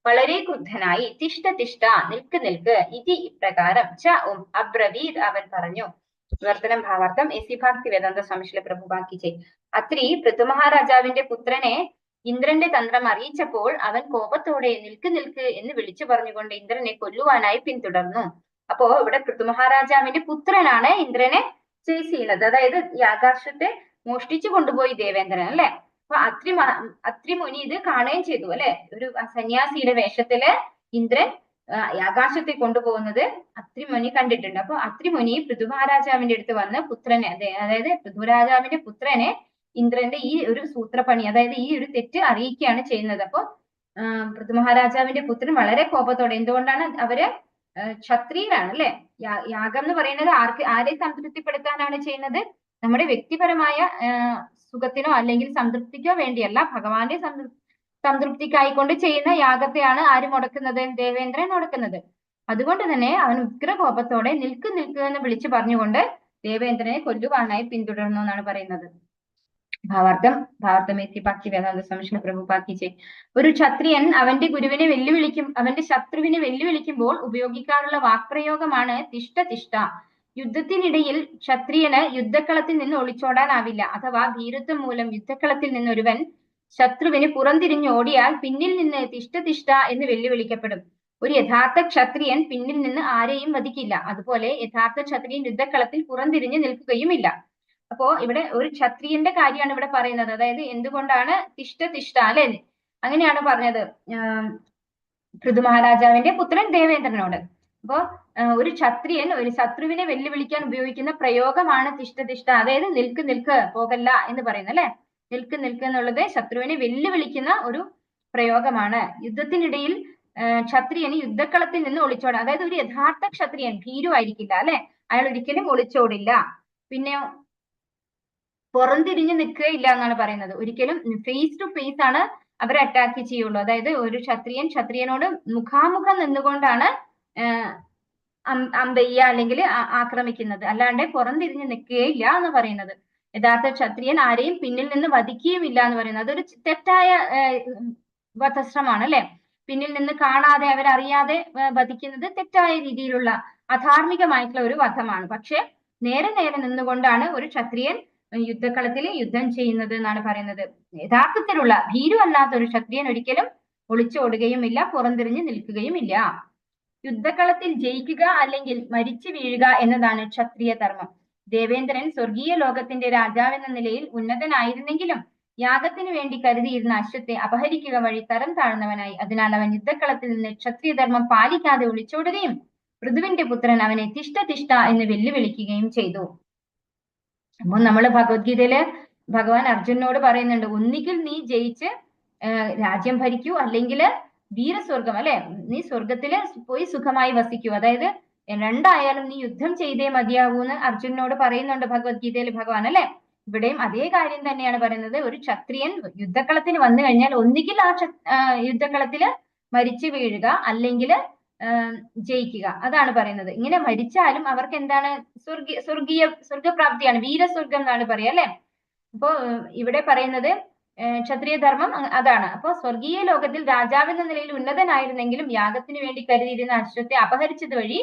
വളരെ ക്രുദ്ധനായി തിഷ്ഠ തിഷ്ഠ നിൽക്ക് നിൽക്ക് ഇതി ഇപ്രകാരം ച അബ്രവീത് അവൻ പറഞ്ഞു. വിവർത്തനം ഭാവാർത്ഥം എസി ഭക്തി വേദാന്ത സ്വാമി പ്രഭുപാക്കി ചെയ്. അത്രി പൃഥുമഹാരാജാവിന്റെ പുത്രനെ ഇന്ദ്രന്റെ തന്ത്രം അറിയിച്ചപ്പോൾ അവൻ കോപത്തോടെ നിൽക്ക് നിൽക്ക് എന്ന് വിളിച്ചു പറഞ്ഞുകൊണ്ട് ഇന്ദ്രനെ കൊല്ലുവാനായി പിന്തുടർന്നു. അപ്പോ ഇവിടെ പൃഥുമഹാരാജാവിന്റെ പുത്രനാണ് ഇന്ദ്രനെ ചേസ് ചെയ്യുന്നത്. അതായത് ഈ ആകാശത്തെ മോഷ്ടിച്ചു കൊണ്ടുപോയി ദേവേന്ദ്രൻ അല്ലെ. അപ്പൊ അത്രിമുനി ഇത് കാണുകയും ചെയ്തു അല്ലെ. ഒരു സന്യാസിയുടെ വേഷത്തില് ഇന്ദ്രൻ ആകാശത്തെ കൊണ്ടുപോകുന്നത് അത്രിമുനി കണ്ടിട്ടുണ്ട്. അപ്പൊ അത്രിമുനി പൃഥുമഹാരാജാവിന്റെ അടുത്ത് വന്ന് പുത്രനെ, അതായത് പൃഥുരാജാവിന്റെ പുത്രനെ ഇന്ദ്രന്റെ ഈ ഒരു സൂത്രപ്പണി, അതായത് ഈ ഒരു തെറ്റ് അറിയിക്കുകയാണ് ചെയ്യുന്നത്. അപ്പൊ പൃഥുമഹാരാജാവിന്റെ പുത്രൻ വളരെ കോപത്തോടെ, എന്തുകൊണ്ടാണ് അവര് ക്ഷത്രിയരാണ് അല്ലെ. യാഗം എന്ന് പറയുന്നത് ആരെ സംതൃപ്തിപ്പെടുത്താനാണ് ചെയ്യുന്നത്? നമ്മുടെ വ്യക്തിപരമായ സുഖത്തിനോ അല്ലെങ്കിൽ സംതൃപ്തിക്കോ വേണ്ടിയല്ല, ഭഗവാന്റെ സംതൃപ്തിക്കായിക്കൊണ്ട് ചെയ്യുന്ന യാഗത്തെയാണ് ആര് മുടക്കുന്നത്? ദേവേന്ദ്രൻ മുടക്കുന്നത്. അതുകൊണ്ട് തന്നെ അവൻ ഉഗ്രകോപത്തോടെ നിൽക്ക് നിൽക്കുക എന്ന് വിളിച്ചു പറഞ്ഞുകൊണ്ട് ദേവേന്ദ്രനെ കൊല്ലുവാനായി പിന്തുടർന്നു എന്നാണ് പറയുന്നത്. ഭാവാർത്ഥമേത്തി ഭക്തി വേദാന്ത സംശയ പ്രഭുപാക്കിച്ചേ. ഒരു ക്ഷത്രിയൻ അവന്റെ ഗുരുവിനെ അവന്റെ ശത്രുവിനെ വെല്ലുവിളിക്കുമ്പോൾ ഉപയോഗിക്കാറുള്ള വാക്പ്രയോഗമാണ് തിഷ്ട തിഷ്ട. യുദ്ധത്തിനിടയിൽ ക്ഷത്രിയന് യുദ്ധക്കളത്തിൽ നിന്ന് ഒളിച്ചോടാനാവില്ല. അഥവാ ഭീരുത്വം മൂലം യുദ്ധക്കളത്തിൽ നിന്ന് ഒരുവൻ ശത്രുവിന് പുറംതിരിഞ്ഞ് ഓടിയാൽ പിന്നിൽ നിന്ന് തിഷ്ട തിഷ്ട എന്ന് വെല്ലുവിളിക്കപ്പെടും. ഒരു യഥാർത്ഥ ക്ഷത്രിയൻ പിന്നിൽ നിന്ന് ആരെയും വധിക്കില്ല. അതുപോലെ യഥാർത്ഥ ക്ഷത്രിയൻ യുദ്ധക്കളത്തിൽ പുറംതിരിഞ്ഞ് നിൽക്കുകയുമില്ല. അപ്പോ ഇവിടെ ഒരു ക്ഷത്രിയന്റെ കാര്യമാണ് ഇവിടെ പറയുന്നത്. അതായത് എന്തുകൊണ്ടാണ് തിഷ്ട തിഷ്ട അല്ലെ, അങ്ങനെയാണ് പറഞ്ഞത് പൃഥു മഹാരാജാവിന്റെ പുത്രൻ ദേവേന്ദ്രനോട്. അപ്പോ ഒരു ക്ഷത്രിയൻ ഒരു ശത്രുവിനെ വെല്ലുവിളിക്കാൻ ഉപയോഗിക്കുന്ന പ്രയോഗമാണ് തിഷ്ട തിഷ്ട. അതായത് നിൽക്ക് നിൽക്ക് പോകല്ല എന്ന് പറയുന്നത് അല്ലെ. നിൽക്ക് നിൽക്ക് എന്നുള്ളത് ശത്രുവിനെ വെല്ലുവിളിക്കുന്ന ഒരു പ്രയോഗമാണ്. യുദ്ധത്തിനിടയിൽ ക്ഷത്രിയന് യുദ്ധക്കളത്തിൽ നിന്ന് ഒളിച്ചോടാം. അതായത് ഒരു യഥാർത്ഥ ക്ഷത്രിയൻ ഭീരു ആയിരിക്കില്ല അല്ലെ, അയാൾ ഒരിക്കലും ഒളിച്ചോടില്ല. പിന്നെ പുറംതിരിഞ്ഞ് നിൽക്കുകയില്ല എന്നാണ് പറയുന്നത്. ഒരിക്കലും ഫേസ് ടു ഫേസ് ആണ് അവരെ അറ്റാക്ക് ചെയ്യുള്ളൂ. അതായത് ഒരു ക്ഷത്രിയനോട് മുഖാമുഖം നിന്നുകൊണ്ടാണ് അമ്പയ്യ അല്ലെങ്കിൽ ആക്രമിക്കുന്നത്, അല്ലാണ്ട് പുറംതിരിഞ്ഞ് നിൽക്കുകയില്ല എന്ന് പറയുന്നത്. യഥാർത്ഥ ക്ഷത്രിയൻ ആരെയും പിന്നിൽ നിന്ന് വധിക്കുകയുമില്ല എന്ന് പറയുന്നത് അതൊരു തെറ്റായ വധശ്രമാണ് അല്ലെ. പിന്നിൽ നിന്ന് കാണാതെ അവരറിയാതെ വധിക്കുന്നത് തെറ്റായ രീതിയിലുള്ള അധാർമികമായിട്ടുള്ള ഒരു വധമാണ്. പക്ഷെ നേരെ നേരെ നിന്നുകൊണ്ടാണ് ഒരു ക്ഷത്രിയൻ യുദ്ധക്കളത്തിൽ യുദ്ധം ചെയ്യുന്നത് എന്നാണ് പറയുന്നത്. യഥാർത്ഥത്തിലുള്ള ഭീരു അല്ലാത്ത ഒരു ക്ഷത്രിയൻ ഒരിക്കലും ഒളിച്ചോടുകയുമില്ല, പുറംതിരിഞ്ഞ് നിൽക്കുകയുമില്ല. യുദ്ധക്കളത്തിൽ ജയിക്കുക അല്ലെങ്കിൽ മരിച്ചു വീഴുക എന്നതാണ് ക്ഷത്രിയ ധർമ്മം. ദേവേന്ദ്രൻ സ്വർഗീയ ലോകത്തിന്റെ രാജാവെന്ന നിലയിൽ ഉന്നതനായിരുന്നെങ്കിലും യാഗത്തിനു വേണ്ടി കരുതിയിരുന്ന അശ്വത്തെ അപഹരിക്കുക വഴി തരം താഴ്ന്നവനായി. അതിനാൽ അവൻ യുദ്ധക്കളത്തിൽ നിന്ന് ക്ഷത്രിയധർമ്മം പാലിക്കാതെ ഒളിച്ചോടുകയും പൃഥുവിന്റെ പുത്രൻ അവനെ തിഷ്ട തിഷ്ട എന്ന് വെല്ലുവിളിക്കുകയും ചെയ്തു. അപ്പോൾ നമ്മള് ഭഗവത്ഗീതയില് ഭഗവാൻ അർജുനോട് പറയുന്നുണ്ട്, ഒന്നുകിൽ നീ ജയിച്ച് രാജ്യം ഭരിക്കൂ, അല്ലെങ്കിൽ വീരസ്വർഗം അല്ലെ, നീ സ്വർഗത്തില് പോയി സുഖമായി വസിക്കൂ. അതായത് രണ്ടായാലും നീ യുദ്ധം ചെയ്തേ മതിയാവൂ എന്ന് അർജുനോട് പറയുന്നുണ്ട് ഭഗവത്ഗീതയിൽ ഭഗവാൻ അല്ലെ. ഇവിടെയും അതേ കാര്യം തന്നെയാണ് പറയുന്നത്. ഒരു ക്ഷത്രിയൻ യുദ്ധക്കളത്തിന് വന്നു കഴിഞ്ഞാൽ ഒന്നുകിൽ ആ യുദ്ധക്കളത്തില് മരിച്ചു വീഴുക, അല്ലെങ്കിൽ ജയിക്കുക, അതാണ് പറയുന്നത്. ഇങ്ങനെ മരിച്ചാലും അവർക്ക് എന്താണ് സ്വർഗപ്രാപ്തിയാണ്, വീരസ്വർഗം എന്നാണ് പറയാ അല്ലെ. അപ്പോ ഇവിടെ പറയുന്നത് ക്ഷത്രിയ ധർമ്മം അതാണ്. അപ്പോ സ്വർഗീയ ലോകത്തിൽ രാജാവെന്ന നിലയിൽ ഉന്നതനായിരുന്നെങ്കിലും യാഗത്തിന് വേണ്ടി കരുതിയിരുന്ന അശ്വത്തെ അപഹരിച്ചത് വഴി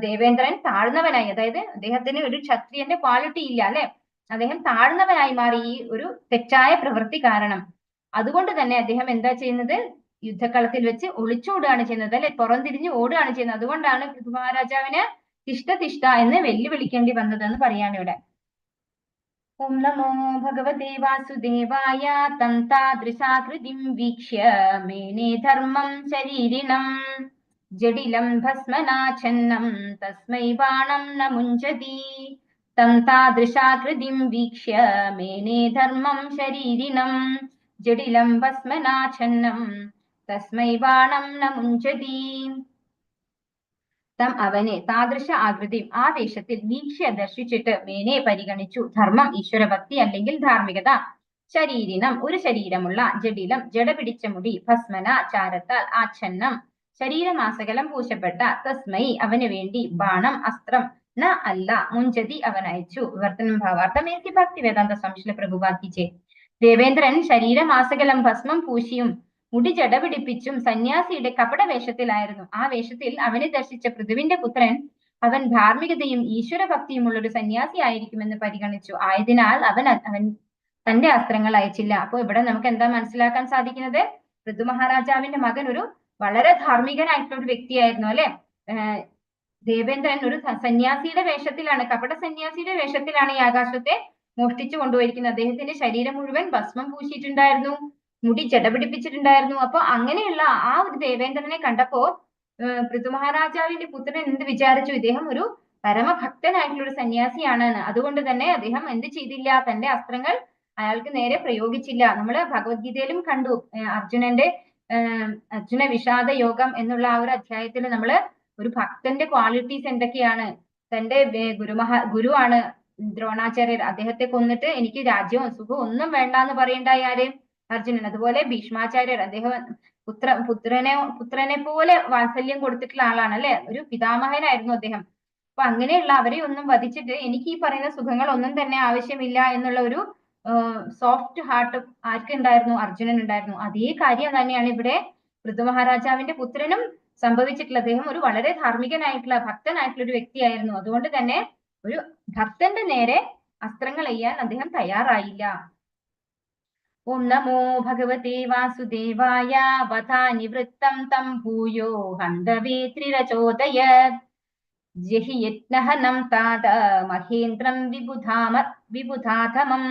ദേവേന്ദ്രൻ താഴ്ന്നവനായി. അതായത് അദ്ദേഹത്തിന് ഒരു ക്ഷത്രിയന്റെ ക്വാളിറ്റി ഇല്ല അല്ലെ, അദ്ദേഹം താഴ്ന്നവനായി മാറി ഈ ഒരു തെറ്റായ പ്രവൃത്തി കാരണം. അതുകൊണ്ട് തന്നെ അദ്ദേഹം എന്താ ചെയ്യുന്നത്, യുദ്ധക്കളത്തിൽ വെച്ച് ഒളിച്ചോടുകയാണ് ചെയ്യുന്നത് അല്ലെ, പുറംതിരിഞ്ഞ് ഓടുകയാണ് ചെയ്യുന്നത്. അതുകൊണ്ടാണ് പൃഥു മഹാരാജാവിന് തിഷ്ട തിഷ്ട എന്ന് വെല്ലുവിളിക്കേണ്ടി വന്നതെന്ന് പറയാണ് ഇവിടെ. ഓം നമോ ഭഗവതേ വാസുദേവായ തം താദൃശാകൃതിം വീക്ഷ്യ മേനേ ധർമ്മം ശരീരിണം ജഡിലം ഭസ്മനാച്ഛന്നം തസ്മൈ ബാണം ന മുഞ്ചതി. തം താദൃശാകൃതിം വീക്ഷ്യ മേനേ ധർമ്മം ശരീരിണം ജഡിലം ഭസ്മനാച്ഛന്നം തസ്മൈ ബാണം ന മുഞ്ചതി. തം അവനെ താദൃശ ആകൃതി ആ വേഷത്തിൽ വീക്ഷ്യ ദർശിച്ചിട്ട് മേനെ പരിഗണിച്ചു. ധർമ്മം ഈശ്വരഭക്തി അല്ലെങ്കിൽ ധാർമ്മികത. ശരീരിനം ഒരു ശരീരമുള്ള, ജഡിലം ജട പിടിച്ച മുടി, ഭസ്മന ചാരത്താൽ, ആച്ഛന്നം ശരീരമാസകലം പൂശപ്പെട്ട, തസ്മൈ അവന് വേണ്ടി, ബാണം അസ്ത്രം, ന അല്ല, മുഞ്ചതി അവൻ അയച്ചു. വിവർത്തനം ഭാവാർത്ഥം ഏകി ഭക്തി വേദാന്ത സംശയ പ്രഭുവാക്കിച്ചേ. ദേവേന്ദ്രൻ ശരീരമാസകലം ഭസ്മം പൂശിയും മുടി ജട പിടിപ്പിച്ചും സന്യാസിയുടെ കപടവേഷത്തിലായിരുന്നു. ആ വേഷത്തിൽ അവനെ ദർശിച്ച പൃഥുവിന്റെ പുത്രൻ അവൻ ധാർമ്മികതയും ഈശ്വരഭക്തിയുമുള്ള ഒരു സന്യാസി ആയിരിക്കുമെന്ന് പരിഗണിച്ചു. ആയതിനാൽ അവൻ തന്റെ അസ്ത്രങ്ങൾ അയച്ചില്ല. അപ്പൊ ഇവിടെ നമുക്ക് എന്താ മനസ്സിലാക്കാൻ സാധിക്കുന്നത്, പൃഥു മഹാരാജാവിന്റെ മകൻ ഒരു വളരെ ധാർമ്മികനായിട്ടുള്ള ഒരു വ്യക്തിയായിരുന്നു അല്ലെ. ദേവേന്ദ്രൻ ഒരു സന്യാസിയുടെ വേഷത്തിലാണ്, കപട സന്യാസിയുടെ വേഷത്തിലാണ് ഈ ആകാശത്തെ മോഷ്ടിച്ചു കൊണ്ടുപോയിരിക്കുന്നത്. അദ്ദേഹത്തിന്റെ ശരീരം മുഴുവൻ ഭസ്മം പൂശിയിട്ടുണ്ടായിരുന്നു, മുടി ജട പിടിപ്പിച്ചിട്ടുണ്ടായിരുന്നു. അപ്പൊ അങ്ങനെയുള്ള ആ ഒരു ദേവേന്ദ്രനെ കണ്ടപ്പോ പൃഥു മഹാരാജാവിന്റെ പുത്രൻ എന്ത് വിചാരിച്ചു, ഇദ്ദേഹം ഒരു പരമഭക്തനായിട്ടുള്ള ഒരു സന്യാസിയാണ്. അതുകൊണ്ട് തന്നെ അദ്ദേഹം എന്ത് ചെയ്തില്ല, തന്റെ അസ്ത്രങ്ങൾ അയാൾക്ക് നേരെ പ്രയോഗിച്ചില്ല. നമ്മള് ഭഗവത്ഗീതയിലും കണ്ടു, അർജുന വിഷാദ യോഗം എന്നുള്ള ആ ഒരു അധ്യായത്തിൽ നമ്മള് ഒരു ഭക്തന്റെ ക്വാളിറ്റീസ് എന്തൊക്കെയാണ്. തന്റെ ഗുരുവാണ് ദ്രോണാചാര്യർ, അദ്ദേഹത്തെ കൊന്നിട്ട് എനിക്ക് രാജ്യവും സുഖവും ഒന്നും വേണ്ട എന്ന് പറയണ്ടായി ആര്, അർജുനൻ. അതുപോലെ ഭീഷ്മാചാര്യർ, അദ്ദേഹം പുത്രനെ പോലെ വാത്സല്യം കൊടുത്തിട്ടുള്ള ആളാണ് അല്ലെ, ഒരു പിതാമഹനായിരുന്നു അദ്ദേഹം. അപ്പൊ അങ്ങനെയുള്ള അവരെ ഒന്നും വധിച്ചിട്ട് എനിക്ക് ഈ പറയുന്ന സുഖങ്ങൾ ഒന്നും തന്നെ ആവശ്യമില്ല എന്നുള്ള ഒരു സോഫ്റ്റ് ഹാർട്ട് ആർക്കുണ്ടായിരുന്നു? അർജുനൻ ഉണ്ടായിരുന്നു. അതേ കാര്യം തന്നെയാണ് ഇവിടെ പൃഥു മഹാരാജാവിന്റെ പുത്രനും സംഭവിച്ചിട്ടുള്ളത്. അദ്ദേഹം ഒരു വളരെ ധാർമ്മികനായിട്ടുള്ള ഭക്തനായിട്ടുള്ള ഒരു വ്യക്തിയായിരുന്നു. അതുകൊണ്ട് തന്നെ ഒരു ഭക്തന്റെ നേരെ അസ്ത്രങ്ങൾ എയ്യാൻ അദ്ദേഹം തയ്യാറായില്ല. ഓം നമോ ഭഗവതേ വാസുദേവായ. വധാനിവൃത്തം തം ഭൂയോ ഹന്തവേ ത്രിരചോദയത്. ജഹി യജ്ഞഹനം താത മഹേന്ദ്രം വിബുധാധമം.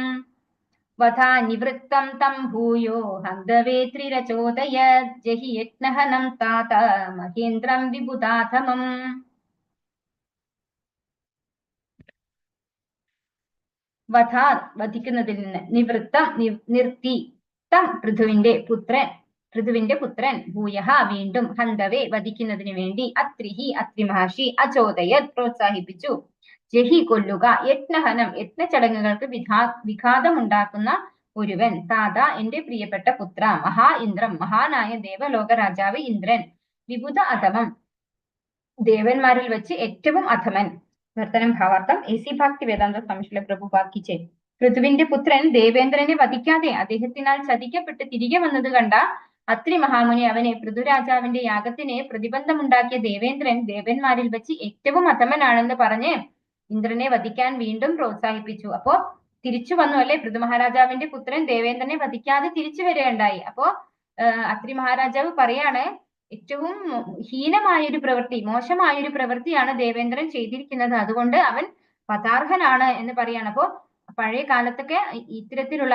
വധാനിവൃത്തം തം ഭൂയോ ഹന്തവേ ത്രിരചോദയത്. ജഹി യജ്ഞഹനം താത മഹേന്ദ്രം വിബുധാധമം. വധിക്കുന്നതിൽ നിന്ന്, നിവൃത്തം നിർത്തി, തം പൃഥുവിന്റെ പുത്രൻ ഭൂയഹ വീണ്ടും, ഹന്തവേ വധിക്കുന്നതിന് വേണ്ടി, അത്രി മഹർഷി അചോദയത് പ്രോത്സാഹിപ്പിച്ചു, ജഹി കൊല്ലുക, യജ്ഞഹനം യജ്ഞചടങ്ങുകൾക്ക് വിഘാതമുണ്ടാക്കുന്ന ഒരുവൻ, താത എന്റെ പ്രിയപ്പെട്ട പുത്ര, ഇന്ദ്രം മഹാനായ ദേവലോക രാജാവ് ഇന്ദ്രൻ, വിബുധ അധമം ദേവന്മാരിൽ വെച്ച് ഏറ്റവും അധമൻ. വർത്തനം ഭാവാർത്ഥം. AC ഭക്തി വേദാന്ത സ്വാമിശ്രീ പ്രഭുപാദ് കി ജയ്. പൃഥുവിന്റെ പുത്രൻ ദേവേന്ദ്രനെ വധിക്കാതെ അദ്ദേഹത്തിനാൽ ചതിക്കപ്പെട്ട് തിരികെ വന്നത് കണ്ട അത്രി മഹാമുനി അവനെ പൃഥുരാജാവിന്റെ യാഗത്തിന് പ്രതിബന്ധമുണ്ടാക്കിയ ദേവേന്ദ്രൻ ദേവന്മാരിൽ വെച്ച് ഏറ്റവും അധമനാണെന്ന് പറഞ്ഞ് ഇന്ദ്രനെ വധിക്കാൻ വീണ്ടും പ്രോത്സാഹിപ്പിച്ചു. അപ്പോ തിരിച്ചു വന്നു അല്ലെ, പൃഥു മഹാരാജാവിന്റെ പുത്രൻ ദേവേന്ദ്രനെ വധിക്കാതെ തിരിച്ചു വരികയുണ്ടായി. അപ്പോ അത്രി മഹാരാജാവ് പറയാണ്, ഏറ്റവും ഹീനമായൊരു പ്രവൃത്തി, മോശമായൊരു പ്രവൃത്തിയാണ് ദേവേന്ദ്രൻ ചെയ്തിരിക്കുന്നത്, അതുകൊണ്ട് അവൻ പതാർഹനാണ് എന്ന് പറയാണ്. അപ്പോ പഴയ കാലത്തൊക്കെ ഇത്തരത്തിലുള്ള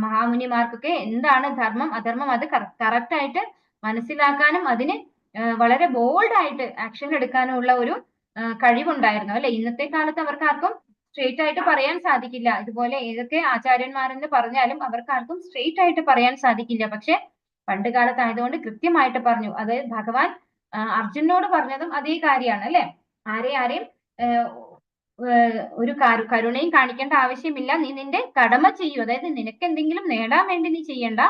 മഹാമുനിമാർക്കൊക്കെ എന്താണ് ധർമ്മം അധർമ്മം അത് കറക്റ്റ് ആയിട്ട് മനസ്സിലാക്കാനും അതിന് വളരെ ബോൾഡ് ആയിട്ട് ആക്ഷൻ എടുക്കാനും ഉള്ള ഒരു കഴിവുണ്ടായിരുന്നു അല്ലെ. ഇന്നത്തെ കാലത്ത് അവർക്ക് ആർക്കും സ്ട്രെയിറ്റ് ആയിട്ട് പറയാൻ സാധിക്കില്ല. ഇതുപോലെ ഏതൊക്കെ ആചാര്യന്മാരെന്ന് പറഞ്ഞാലും അവർക്കാർക്കും സ്ട്രെയിറ്റ് ആയിട്ട് പറയാൻ സാധിക്കില്ല. പക്ഷെ പണ്ട് കാലത്തായതുകൊണ്ട് കൃത്യമായിട്ട് പറഞ്ഞു. അതായത് ഭഗവാൻ അർജുനോട് പറഞ്ഞതും അതേ കാര്യമാണ് അല്ലെ. ആരെയും ഒരു കരുണയും കാണിക്കേണ്ട ആവശ്യമില്ല, നീ നിന്റെ കടമ ചെയ്യൂ. അതായത് നിനക്ക് എന്തെങ്കിലും നേടാൻ വേണ്ടി നീ ചെയ്യണ്ട,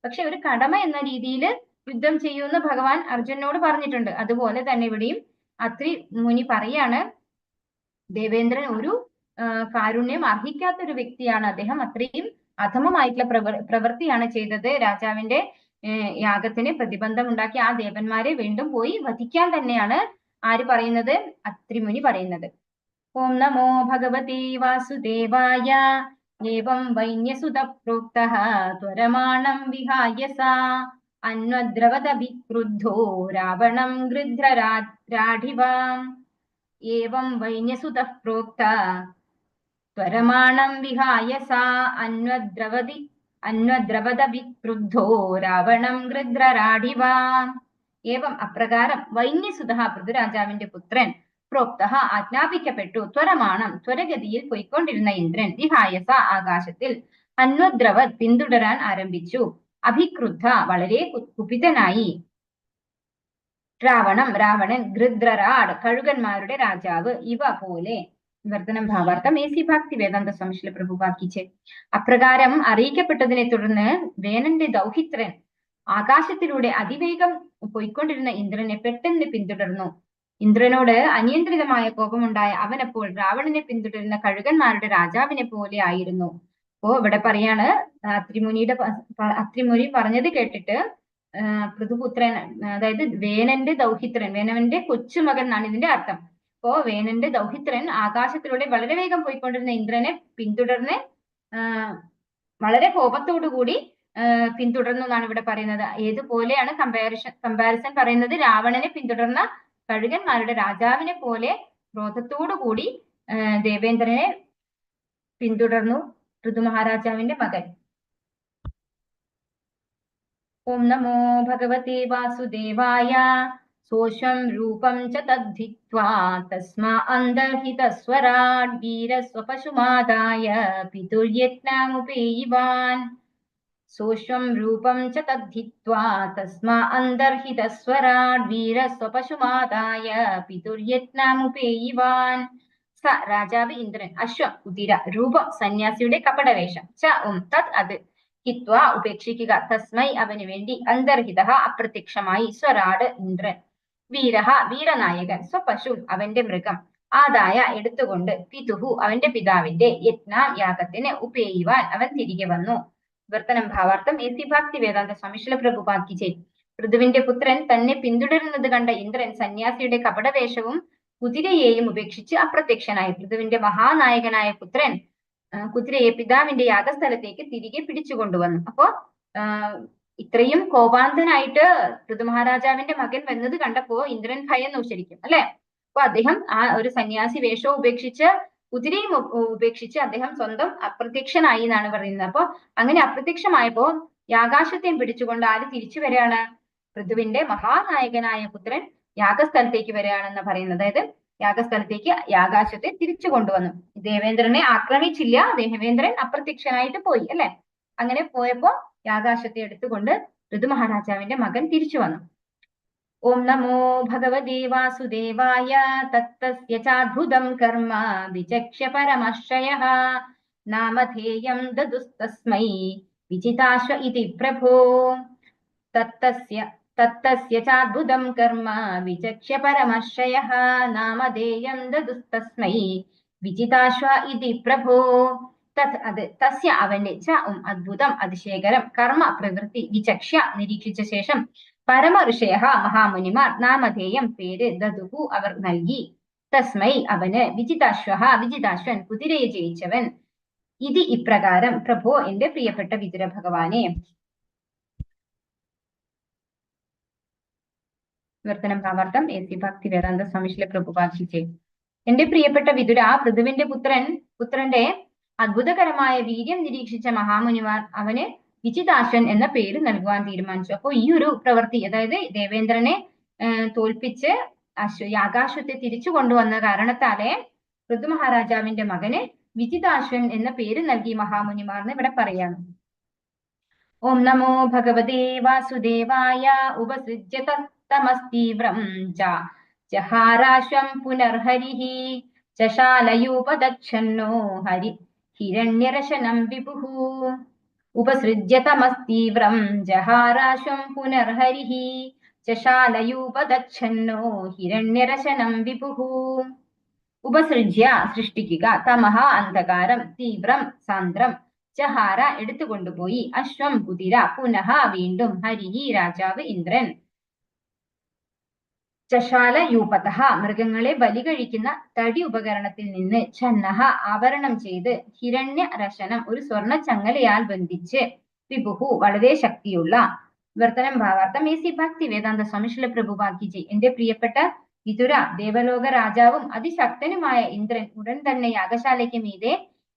പക്ഷെ ഒരു കടമ എന്ന രീതിയിൽ യുദ്ധം ചെയ്യൂന്ന് ഭഗവാൻ അർജുനോട് പറഞ്ഞിട്ടുണ്ട്. അതുപോലെ തന്നെ ഇവിടെയും അത്രി മുനി പറയാണ്, ദേവേന്ദ്രൻ ഒരു കാരുണ്യം അർഹിക്കാത്ത ഒരു വ്യക്തിയാണ്. അദ്ദേഹം അത്രയും അധമമായിട്ടുള്ള പ്രവൃത്തിയാണ് ചെയ്തത്. രാജാവിന്റെ യാഗത്തിന് പ്രതിബന്ധം ഉണ്ടാക്കി ആ ദേവന്മാരെ വീണ്ടും പോയി വധിക്കാൻ തന്നെയാണ് ആര് പറയുന്നത്? അത്രിമുനി പറയുന്നത്. ഓം നമോ ഭഗവതി വാസുദേവായ. ഏവം വൈന്യസുത പ്രോക്തഃ ത്വരമാണം വിഹായ സാ അന്വദ്രവദഭിക്രുദ്ധോ രാവണം ഗൃധ്രരാഢിവാം. ഏവം വൈന്യസുത പ്രോക്തഃ ത്വരമാണം വിഹായ സാ അന്വദ്രവദഭിക്രുദ്ധോ രാവണം ഗൃധ്രരാഢിവാം. ഏവം അപ്രകാരം വൈന്യസുത പൃഥുരാജാവിന്റെ പുത്രൻ പ്രോക്തഃ ആജ്ഞാപിക്കപ്പെട്ടു, ത്വരമാണം ത്വരഗതിയിൽ പോയിക്കൊണ്ടിരുന്ന ഇന്ദ്രൻ വിഹായസ ആകാശത്തിൽ അന്വദ്രവത് പിന്തുടരാൻ ആരംഭിച്ചു. അഭിക്രുദ്ധ വളരെ കുപിതനായി. രാവണൻ ഗൃധ്രരാഡ് കഴുകന്മാരുടെ രാജാവ് ഇവ പോലെ. വിവർത്തനം ഭാവാർത്ഥം. AC ഭക്തി വേദാന്ത സ്വാമിശ്രീ പ്രഭുപാദ് കി ജയ്. അപ്രകാരം അറിയിക്കപ്പെട്ടതിനെ തുടർന്ന് വേനന്റെ ദൗഹിത്രൻ ആകാശത്തിലൂടെ അതിവേഗം പോയിക്കൊണ്ടിരുന്ന ഇന്ദ്രനെ പെട്ടെന്ന് പിന്തുടർന്നു. ഇന്ദ്രനോട് അനിയന്ത്രിതമായ കോപമുണ്ടായ അവനപ്പോൾ രാവണനെ പിന്തുടരുന്ന കഴുകന്മാരുടെ രാജാവിനെ പോലെ ആയിരുന്നു. അപ്പോ ഇവിടെ പറയാണ്, അത്രിമുനി പറഞ്ഞത് കേട്ടിട്ട് പൃഥുപുത്രൻ, അതായത് വേനന്റെ ദൗഹിത്രൻ, വേനവന്റെ കൊച്ചുമകൻ എന്നാണ് ഇതിന്റെ അർത്ഥം. അപ്പോ വേനന്റെ ദൗഹിത്രൻ ആകാശത്തിലൂടെ വളരെ വേഗം പോയിക്കൊണ്ടിരുന്ന ഇന്ദ്രനെ പിന്തുടർന്ന് വളരെ കോപത്തോടുകൂടി പിന്തുടർന്നു എന്നാണ് ഇവിടെ പറയുന്നത്. ഏതുപോലെയാണ് കമ്പാരിസൺ പറയുന്നത്? രാവണനെ പിന്തുടർന്ന കഴുകന്മാരുടെ രാജാവിനെ പോലെ ക്രോധത്തോടു കൂടി ദേവേന്ദ്രനെ പിന്തുടർന്നു പൃഥു മഹാരാജാവിന്റെ മകൻ. ഓം നമോ ഭഗവതേ വാസുദേവായ. സോഷം രൂപം ച തദ്ധിത്വാ തസ്മാ അന്തർഹിതസ്വരാട് വീരസ്വപശുമാദായ പിതുര്യജ്ഞമുപേയിവാൻ. സോഷം രൂപം ച തദ്ധിത്വാ തസ്മാ അന്തർഹിതസ്വരാട് വീരസ്വപശുമാദായ പിതുര്യജ്ഞമുപേയിവാൻ. സ രാജാവ് ഇന്ദ്രൻ, അശ്വം കുതിര, രൂപം സന്യാസിയുടെ കപടവേഷം, ച തത് അത്, ഹിത്വ ഉപേക്ഷിക്കുക, തസ്മൈ അവന് വേണ്ടി, അന്തർഹിത അപ്രത്യക്ഷമായി, സ്വരാട് ഇന്ദ്രൻ, വീരഹ വീരനായകൻ, സ്വപശു അവന്റെ മൃഗം, ആദായ എടുത്തുകൊണ്ട്, പിതുഹു അവന്റെ പിതാവിന്റെ, യജ്ഞാം യാഗത്തിന്, ഉപേയുവാൻ അവൻ തിരികെ വന്നു. വിവർത്തനം ഭാവാർത്ഥം എസി ഭക്തി വേദാന്ത സ്വാമിശ്രീല പ്രഭുപാദ് കി ജയ്. പൃഥുവിന്റെ പുത്രൻ തന്നെ പിന്തുടരുന്നത് കണ്ട ഇന്ദ്രൻ സന്യാസിയുടെ കപടവേഷവും കുതിരയെയും ഉപേക്ഷിച്ച് അപ്രത്യക്ഷനായി. പൃഥുവിന്റെ മഹാനായകനായ പുത്രൻ കുതിരയെ പിതാവിന്റെ യാഗസ്ഥലത്തേക്ക് തിരികെ പിടിച്ചു കൊണ്ടുവന്നു. അപ്പോ ഇത്രയും കോപാന്തനായിട്ട് പൃഥു മഹാരാജാവിന്റെ മകൻ വന്നത് കണ്ടപ്പോ ഇന്ദ്രൻ ഭയന്നു ശരിക്കും, അല്ലെ? അപ്പൊ അദ്ദേഹം ആ ഒരു സന്യാസി വേഷവും ഉപേക്ഷിച്ച് കുതിരയും ഉപേക്ഷിച്ച് അദ്ദേഹം സ്വന്തം അപ്രത്യക്ഷനായി എന്നാണ് പറയുന്നത്. അപ്പൊ അങ്ങനെ അപ്രത്യക്ഷമായപ്പോ യാഗാശ്വത്തെയും പിടിച്ചുകൊണ്ട് ആര് തിരിച്ചു വരികയാണ്? പൃഥുവിന്റെ മഹാനായകനായ പുത്രൻ യാഗസ്ഥലത്തേക്ക് വരികയാണെന്ന് പറയുന്നത്. അതായത് യാഗസ്ഥലത്തേക്ക് യാഗാശ്വത്തെ തിരിച്ചു കൊണ്ടുവന്നു. ദേവേന്ദ്രനെ ആക്രമിച്ചില്ല, ദേവേന്ദ്രൻ അപ്രത്യക്ഷനായിട്ട് പോയി, അല്ലെ? അങ്ങനെ പോയപ്പോ യാഗാശ്വത്തെ എടുത്തുകൊണ്ട് ഋതു മഹാരാജാവിന്റെ മകൻ തിരിച്ചു വന്നു. ഓം നമോ ഭഗവതേ വാസുദേവായ. തത്തസ്യ ചാദ്ഭുതം കർമ്മ വിചക്ഷ്യ പരമാശ്രയഃ നാമധേയം ദദുസ്തസ്മൈ വിജിതാശ്വ ഇതി പ്രഭോ. തത്തസ്യ ചാദ്ഭുതം കർമ്മ വിചക്ഷ്യ പരമാശ്രയഃ നാമധേയം ദദുസ്തസ്മൈ വിജിതാശ്വ ഇതി പ്രഭോ. അത് തസ്യ അവന്റെ അദ്ഭുതം അതിശയകരം കർമ്മ പ്രവൃത്തി വിചക്ഷ്യ നിരീക്ഷിച്ച ശേഷം പരമ ഋഷയ മഹാമുനിമാർ നാമധേയം പേര് ദദുഹു അവർ നൽകി തസ്മൈ അവന് വിജിതാശ്വൻ കുതിരയെ ജയിച്ചവൻ ഇത് ഇപ്രകാരം പ്രഭോ എന്റെ പ്രിയപ്പെട്ട വിതുര ഭഗവാനെ. വിവർത്തനം ഭാവാർത്ഥം എസി ഭക്തി വേദാന്ത സ്വാമിശ്രീല പ്രഭുപാദ് കി ജയ്. എന്റെ പ്രിയപ്പെട്ട വിതുര, പൃഥുവിന്റെ പുത്രന്റെ അത്ഭുതകരമായ വീര്യം നിരീക്ഷിച്ച മഹാമുനിമാർ അവന് വിജിതാശ്വൻ എന്ന പേര് നൽകുവാൻ തീരുമാനിച്ചു. അപ്പോൾ ഈ ഒരു പ്രവൃത്തി, അതായത് ദേവേന്ദ്രനെ തോൽപ്പിച്ച് യാഗാശ്വത്തെ തിരിച്ചു കൊണ്ടുവന്ന കാരണത്താലെ പൃഥു മഹാരാജാവിന്റെ മകന് വിജിതാശ്വൻ എന്ന പേര് നൽകി മഹാമുനിമാർ എന്ന് ഇവിടെ പറയാണ്. ഓം നമോ ഭഗവതേ വാസുദേവായ. ഉപസൃജ്യ തമസ്തീവ്രം ജഹാരാശ്വം പുനർഹരിഃ ചശാലയൂപദച്ഛന്നോ ഹിരണ്യരശനം വിഭുഃ. ഉപസൃജ്യ തമസ്തീവ്രം ജഹാരാശ്വം പുനർഹരിഃ ചശാലയൂപദച്ഛന്നോ ഹിരണ്യരശനം വിഭുഃ. ഉപസൃജ്യ സൃഷ്ടിക്കുക, തമഹ അന്ധകാരം, തീവ്രം സാന്ദ്രം, ജഹാര എടുത്തുകൊണ്ടുപോയി, അശ്വം കുതിര, പുനഃ വീണ്ടും, ഹരിഹി രാജാവ് ഇന്ദ്രൻ, ചശാല യൂപതഃ മൃഗങ്ങളെ ബലി കഴിക്കുന്ന തടി ഉപകരണത്തിൽ നിന്ന്, ഛന്നഹ ആവരണം ചെയ്ത്, ഹിരണ്യ രശനം ഒരു സ്വർണ്ണ ചങ്ങലയാൽ ബന്ധിച്ച്, വിഭുഹു വളരെ ശക്തിയുള്ള. വിവർത്തനം ഭാവാർത്ഥം എസി ഭക്തി വേദാന്ത സ്വാമിശ്രീല പ്രഭുപാദ് കി ജയ്. എന്റെ പ്രിയപ്പെട്ട വിതുര, ദേവലോക രാജാവും അതിശക്തനുമായ ഇന്ദ്രൻ ഉടൻ തന്നെ യാഗശാലയ്ക്ക് മീതെ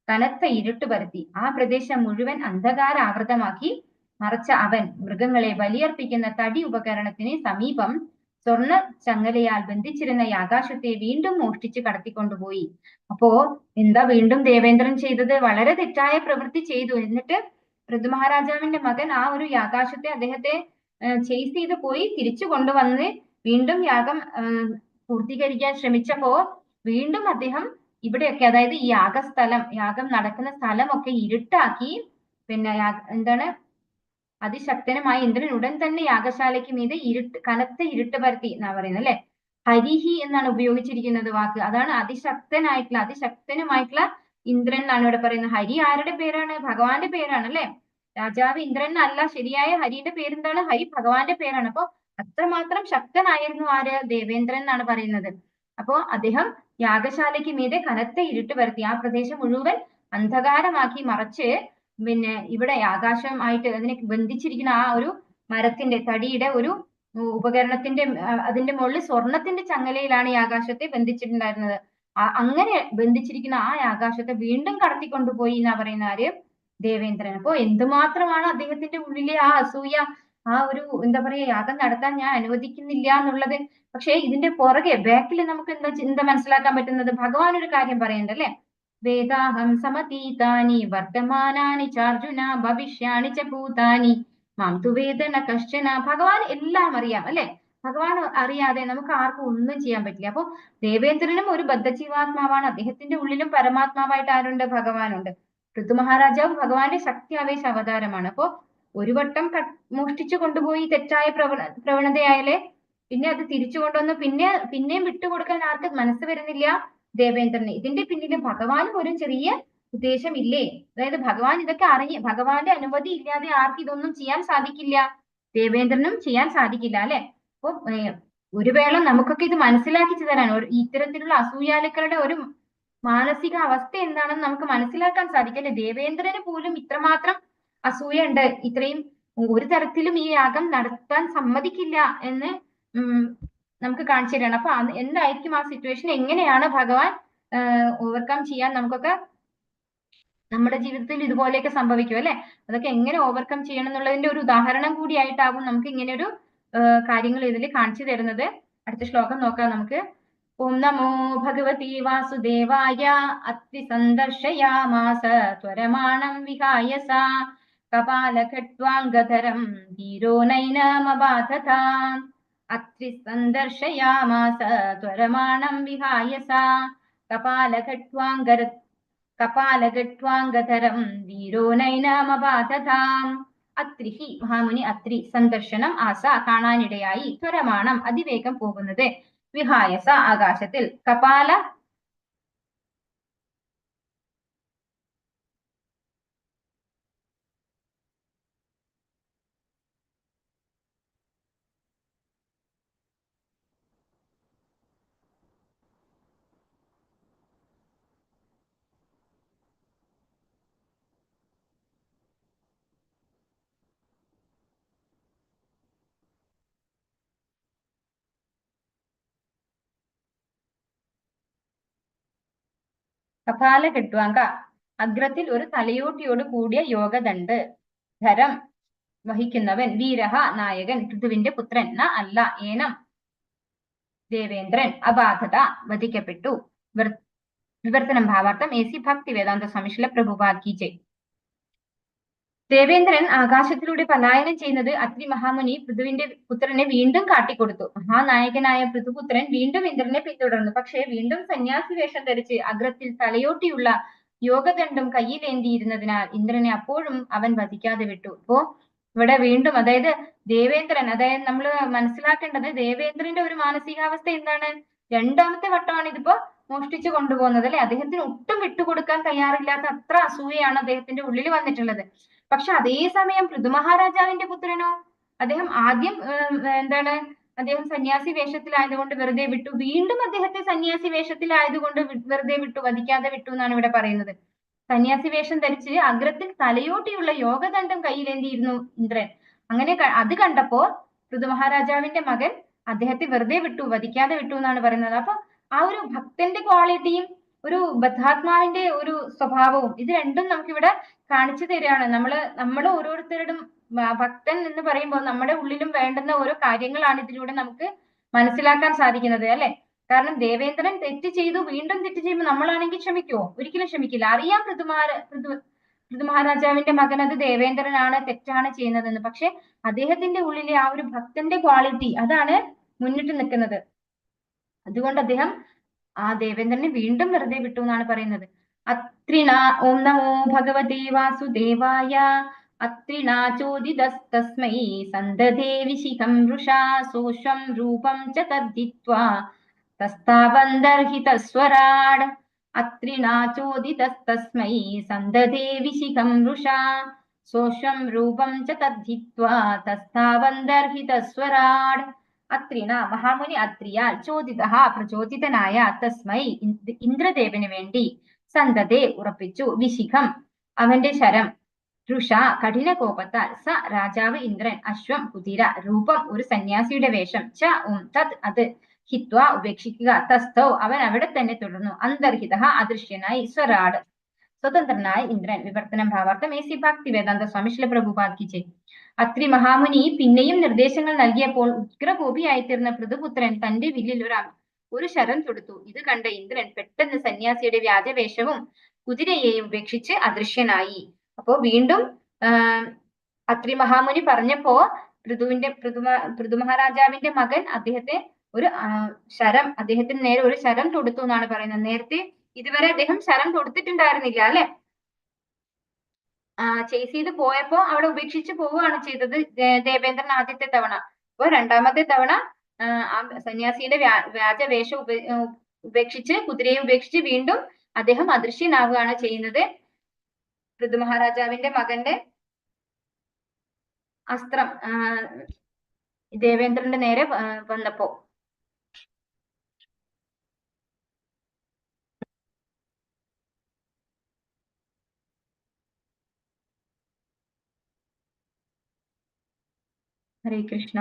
കനത്ത ഇരുട്ട് പരത്തി ആ പ്രദേശം മുഴുവൻ അന്ധകാരാവൃതമാക്കി മറച്ച അവൻ മൃഗങ്ങളെ ബലിയർപ്പിക്കുന്ന തടി ഉപകരണത്തിന് സമീപം സ്വർണ്ണ ചങ്ങലയാൽ ബന്ധിച്ചിരുന്ന യാഗാശ്വത്തെ വീണ്ടും മോഷ്ടിച്ച് കടത്തിക്കൊണ്ടുപോയി. അപ്പോ എന്താ വീണ്ടും ദേവേന്ദ്രൻ ചെയ്തത്? വളരെ തെറ്റായ പ്രവൃത്തി ചെയ്തു. എന്നിട്ട് പൃഥു മഹാരാജാവിന്റെ മകൻ ആ ഒരു യാഗാശ്വത്തെ അദ്ദേഹത്തെ ചേസ് ചെയ്ത് പോയി തിരിച്ചു കൊണ്ടുവന്ന് വീണ്ടും യാഗം പൂർത്തീകരിക്കാൻ ശ്രമിച്ചപ്പോ വീണ്ടും അദ്ദേഹം ഇവിടെയൊക്കെ, അതായത് ഈ യാഗം നടക്കുന്ന സ്ഥലമൊക്കെ ഇരുട്ടാക്കി. പിന്നെ എന്താണ്, അതിശക്തനുമായ ഇന്ദ്രൻ ഉടൻ തന്നെ യാഗശാലയ്ക്ക് മീതെ കനത്ത ഇരുട്ട് പരത്തി എന്നാ പറയുന്നത്, അല്ലെ? ഹരിഹി എന്നാണ് ഉപയോഗിച്ചിരിക്കുന്നത് വാക്ക്. അതാണ് അതിശക്തനുമായിട്ടുള്ള ഇന്ദ്രൻ എന്നാണ് ഇവിടെ പറയുന്നത്. ഹരി ആരുടെ പേരാണ്? ഭഗവാന്റെ പേരാണ്, അല്ലെ? രാജാവ് ഇന്ദ്രൻ അല്ല, ശരിയായ ഹരിയുടെ പേരെന്താണ്? ഹരി ഭഗവാന്റെ പേരാണ്. അപ്പൊ അത്രമാത്രം ശക്തനായിരുന്നു ആര്? ദേവേന്ദ്രൻ എന്നാണ് പറയുന്നത്. അപ്പോ അദ്ദേഹം യാഗശാലയ്ക്ക് മീതെ കനത്ത ഇരുട്ട് പരത്തി ആ പ്രദേശം മുഴുവൻ അന്ധകാരമാക്കി മറച്ച്, പിന്നെ ഇവിടെ ആകാശമായിട്ട് അതിനെ ബന്ധിച്ചിരിക്കുന്ന ആ ഒരു മരത്തിന്റെ തടിയുടെ ഒരു ഉപകരണത്തിന്റെ അതിന്റെ മുകളിൽ സ്വർണത്തിന്റെ ചങ്ങലയിലാണ് ഈ ആകാശത്തെ ബന്ധിച്ചിട്ടുണ്ടായിരുന്നത്. അങ്ങനെ ബന്ധിച്ചിരിക്കുന്ന ആ ആകാശത്തെ വീണ്ടും കടത്തിക്കൊണ്ടുപോയി എന്നാ പറയുന്ന ആര്? ദേവേന്ദ്രൻ. അപ്പോ എന്തുമാത്രമാണ് അദ്ദേഹത്തിന്റെ ഉള്ളിലെ ആ അസൂയ, ആ ഒരു എന്താ പറയാ, യാഗം നടത്താൻ ഞാൻ അനുവദിക്കുന്നില്ല എന്നുള്ളത്. പക്ഷെ ഇതിന്റെ പുറകെ ബാക്കിൽ നമുക്ക് എന്താ മനസ്സിലാക്കാൻ പറ്റുന്നത്? ഭഗവാൻ ഒരു കാര്യം പറയണ്ടല്ലേ, വേദാഹം സമതീതാനി വർത്തമാനാനി ചാർജുന ഭവിഷ്യാണി ച ഭൂതാനി മാം തു വേദന കശ്ചന. ഭഗവാൻ എല്ലാം അറിയാം, അല്ലെ? ഭഗവാൻ അറിയാതെ നമുക്ക് ആർക്കും ഒന്നും ചെയ്യാൻ പറ്റില്ല. അപ്പൊ ദേവേന്ദ്രനും ഒരു ബദ്ധജീവാത്മാവാണ്. അദ്ദേഹത്തിന്റെ ഉള്ളിലും പരമാത്മാവായിട്ട് ആരുണ്ട്? ഭഗവാനുണ്ട്. പൃഥു മഹാരാജാവ് ഭഗവാന്റെ ശക്തി ആവേശ അവതാരമാണ്. അപ്പോ ഒരു വട്ടം മോഷ്ടിച്ചു കൊണ്ടുപോയി തെറ്റായ പ്രവണതയായാലേ പിന്നെ അത് തിരിച്ചു കൊണ്ടുവന്ന് പിന്നെയും വിട്ടുകൊടുക്കാൻ ആർക്ക് മനസ്സ് വരുന്നില്ല? ദേവേന്ദ്രന്. ഇതിന്റെ പിന്നിൽ ഭഗവാനും ഒരു ചെറിയ ഉദ്ദേശമില്ലേ? അതായത് ഭഗവാൻ ഇതൊക്കെ ഭഗവാന്റെ അനുമതി ഇല്ലാതെ ആർക്ക് ഇതൊന്നും ചെയ്യാൻ സാധിക്കില്ല, ദേവേന്ദ്രനും ചെയ്യാൻ സാധിക്കില്ല അല്ലെ? അപ്പൊ ഒരു വേള നമുക്കൊക്കെ ഇത് മനസ്സിലാക്കി തരാൻ ഇത്തരത്തിലുള്ള അസൂയാലുക്കളുടെ ഒരു മാനസിക അവസ്ഥ എന്താണെന്ന് നമുക്ക് മനസ്സിലാക്കാൻ സാധിക്കല്ലേ? ദേവേന്ദ്രന് പോലും ഇത്രമാത്രം അസൂയ ഉണ്ട്, ഇത്രയും ഒരു തരത്തിലും ഈ യാഗം നടത്താൻ സമ്മതിക്കില്ല എന്ന് നമുക്ക് കാണിച്ചു തരണം. അപ്പൊ എന്തായിരിക്കും ആ സിറ്റുവേഷൻ, എങ്ങനെയാണ് ഭഗവാൻ ഓവർകം ചെയ്യാൻ നമുക്കൊക്കെ നമ്മുടെ ജീവിതത്തിൽ ഇതുപോലെയൊക്കെ സംഭവിക്കും അല്ലെ? അതൊക്കെ എങ്ങനെ ഓവർകം ചെയ്യണം എന്നുള്ളതിന്റെ ഒരു ഉദാഹരണം കൂടിയായിട്ടാവും നമുക്ക് ഇങ്ങനെ ഒരു കാര്യങ്ങൾ ഇതിൽ കാണിച്ചു തരുന്നത്. അടുത്ത ശ്ലോകം നോക്കാം നമുക്ക്. ഓം നമോ ഭഗവതി വാസുദേവായ അത്രി സന്ദർശയാമാസ ത്വരമാണം വിഹായ സാ കപാലഘട്വാംഗധരം ധീരോ നൈനമബാധത. അത്രി സന്ദർശയാമാസ ത്വരമാണം വിഹായ സാ കപാലഘട്വാംഗധരം ധീരോ നൈനമബാധത. അത്രിഹി മഹാമുനി അത്രി സന്ദർശനം ആസ കാണാനിടയായി, ത്വരമാണം അതിവേഗം പോകുന്നത്, വിഹായസ ആകാശത്തിൽ, കപാലഘട്വാംഗ അഗ്രത്തിൽ ഒരു തലയോട്ടിയോട് കൂടിയ യോഗദണ്ഡ്, ധരം വഹിക്കുന്നവൻ, വീരഹ നായകൻ, പൃഥുവിന്റെ പുത്രൻ, ന അല്ല, ഏനം ദേവേന്ദ്രൻ, അബാധത വധിക്കപ്പെട്ടു. വിവർത്തനം ഭാവാർത്ഥം AC ഭക്തി വേദാന്ത സ്വാമി ശ്രീല പ്രഭുപാദ് കി ജയ്. ദേവേന്ദ്രൻ ആകാശത്തിലൂടെ പലായനം ചെയ്യുന്നത് അത്രി മഹാമുനി പൃഥുവിന്റെ പുത്രനെ വീണ്ടും കാട്ടിക്കൊടുത്തു. മഹാനായകനായ പൃഥുപുത്രൻ വീണ്ടും ഇന്ദ്രനെ പിന്തുടർന്നു. പക്ഷേ വീണ്ടും സന്യാസി വേഷം ധരിച്ച് അഗ്രത്തിൽ തലയോട്ടിയുള്ള യോഗദണ്ഡം കയ്യിലേന്തിയിരുന്നതിനാൽ ഇന്ദ്രനെ അപ്പോഴും അവൻ വധിക്കാതെ വിട്ടു. അപ്പോ ഇവിടെ വീണ്ടും അതായത് ദേവേന്ദ്രൻ, അതായത് നമ്മൾ മനസ്സിലാക്കേണ്ടത് ദേവേന്ദ്രന്റെ ഒരു മാനസികാവസ്ഥ എന്താണ്? രണ്ടാമത്തെ വട്ടമാണ് ഇതിപ്പോ മോഷ്ടിച്ചു കൊണ്ടുപോകുന്നത് അല്ലെ? അദ്ദേഹത്തിന് ഒട്ടും വിട്ടുകൊടുക്കാൻ തയ്യാറില്ലാത്ത അത്ര അസൂയയാണ് അദ്ദേഹത്തിന്റെ ഉള്ളിൽ വന്നിട്ടുള്ളത്. പക്ഷെ അതേസമയം പൃഥു മഹാരാജാവിന്റെ പുത്രനോ, അദ്ദേഹം ആദ്യം അദ്ദേഹം സന്യാസി വേഷത്തിലായതുകൊണ്ട് വെറുതെ വിട്ടു, വീണ്ടും അദ്ദേഹത്തെ സന്യാസി വേഷത്തിലായതുകൊണ്ട് വെറുതെ വിട്ടു, വധിക്കാതെ വിട്ടു എന്നാണ് ഇവിടെ പറയുന്നത്. സന്യാസി വേഷം ധരിച്ച് അഗ്രത്തിൽ തലയോട്ടിയുള്ള യോഗദണ്ഡം കയ്യിലേന്തിയിരുന്നു ഇന്ദ്രൻ. അങ്ങനെ അത് കണ്ടപ്പോ പൃഥു മഹാരാജാവിന്റെ മകൻ അദ്ദേഹത്തെ വെറുതെ വിട്ടു, വധിക്കാതെ വിട്ടു എന്നാണ് പറയുന്നത്. അപ്പൊ ആ ഒരു ഭക്തന്റെ ക്വാളിറ്റിയും ഒരു ബദ്ധാത്മാവിന്റെ ഒരു സ്വഭാവവും ഇത് രണ്ടും നമുക്കിവിടെ കാണിച്ചു തരികയാണ്. നമ്മൾ ഓരോരുത്തരുടെയും ഭക്തൻ എന്ന് പറയുമ്പോൾ നമ്മുടെ ഉള്ളിലും വേണ്ടുന്ന ഓരോ കാര്യങ്ങളാണ് ഇതിലൂടെ നമുക്ക് മനസ്സിലാക്കാൻ സാധിക്കുന്നത് അല്ലെ? കാരണം ദേവേന്ദ്രൻ തെറ്റ് ചെയ്തു, വീണ്ടും തെറ്റ് ചെയ്യുമ്പോൾ നമ്മളാണെങ്കിൽ ക്ഷമിക്കുമോ? ഒരിക്കലും ക്ഷമിക്കില്ല. അറിയാം പൃഥു മഹാരാജാവിന്റെ മകൻ അത് ദേവേന്ദ്രനാണ്, തെറ്റാണ് ചെയ്യുന്നതെന്ന്. പക്ഷെ അദ്ദേഹത്തിന്റെ ഉള്ളിലെ ആ ഒരു ഭക്തന്റെ ക്വാളിറ്റി അതാണ് മുന്നിട്ട് നിൽക്കുന്നത്. അതുകൊണ്ട് അദ്ദേഹം ആ ദേവേന്ദ്രനെ വീണ്ടും വെറുതെ വിട്ടു എന്നാണ് പറയുന്നത്. അത്രിണ ഓം നമോ ഭഗവതേ വാസുദേവായ അത്രിണാചോദിതസ്തസ്മൈ സന്തതേ വിശിഖം വൃഷാ സോഷ്വം രൂപം ച തദ്ധിത്വാ തസ്താവന്തർഹിതസ്വരാട്. അത്രിണാചോദിതസ്തസ്മൈ സന്തതേ വിശിഖം വൃഷാ സോഷ്വം രൂപം ച തദ്ധിത്വാ തസ്താവന്തർഹിതസ്വരാട്. അത്രിണ മഹാമുനി അത്രിയാൽ, ചോദിത പ്രചോദിതനായ, തസ്മൈ ഇന്ദ്രദേവന് വേണ്ടി, സന്തതേ ഉറപ്പിച്ചു, വിശിഖം അവന്റെ ശരം, രുഷ കഠിന കോപത്താൽ, സ രാജാവ് ഇന്ദ്രൻ, അശ്വം കുതിര, രൂപം ഒരു സന്യാസിയുടെ വേഷം, ച തത് അത്, ഹിത്വ ഉപേക്ഷിക്കുക, തസ്ഥൗ അവൻ അവിടെ തന്നെ തുടർന്നു, അന്തർഹിത അദൃശ്യനായി, സ്വരാട് സ്വതന്ത്രനായ ഇന്ദ്രൻ. വിവർത്തനം ഭാവാർത്ഥം AC ഭക്തി വേദാന്ത സ്വാമി ശ്രീല പ്രഭുപാദ് കി ജയ്. അത്രി മഹാമുനി പിന്നെയും നിർദ്ദേശങ്ങൾ നൽകിയപ്പോൾ ഉഗ്രകോപിയായിത്തീർന്ന പൃഥുപുത്രൻ തന്റെ വില്ലിൽ ഒരു ശരം തൊടുത്തു. ഇത് കണ്ട ഇന്ദ്രൻ പെട്ടെന്ന് സന്യാസിയുടെ വ്യാജവേഷവും കുതിരയെയും ഉപേക്ഷിച്ച് അദൃശ്യനായി. അപ്പോ വീണ്ടും അത്രി മഹാമുനി പറഞ്ഞപ്പോ പൃഥു മഹാരാജാവിന്റെ മകൻ അദ്ദേഹത്തെ ഒരു ശരം, അദ്ദേഹത്തിന് നേരെ ഒരു ശരം തൊടുത്തു എന്നാണ് പറയുന്നത്. നേരത്തെ ഇതുവരെ അദ്ദേഹം ശരം തൊടുത്തിട്ടുണ്ടായിരുന്നില്ല അല്ലെ? ചേസ് ചെയ്ത് പോയപ്പോ അവിടെ ഉപേക്ഷിച്ച് പോവുകയാണ് ചെയ്തത് ദേവേന്ദ്രൻ ആദ്യത്തെ തവണ. അപ്പൊ രണ്ടാമത്തെ തവണ ആ സന്യാസിയുടെ വ്യാജവേഷം ഉപേക്ഷിച്ച് കുതിരയെ ഉപേക്ഷിച്ച് വീണ്ടും അദ്ദേഹം അദൃശ്യനാവുകയാണ് ചെയ്യുന്നത്. പൃഥു മഹാരാജാവിന്റെ മകന്റെ അസ്ത്രം ദേവേന്ദ്രന്റെ നേരെ വന്നപ്പോ. ഹരേ കൃഷ്ണ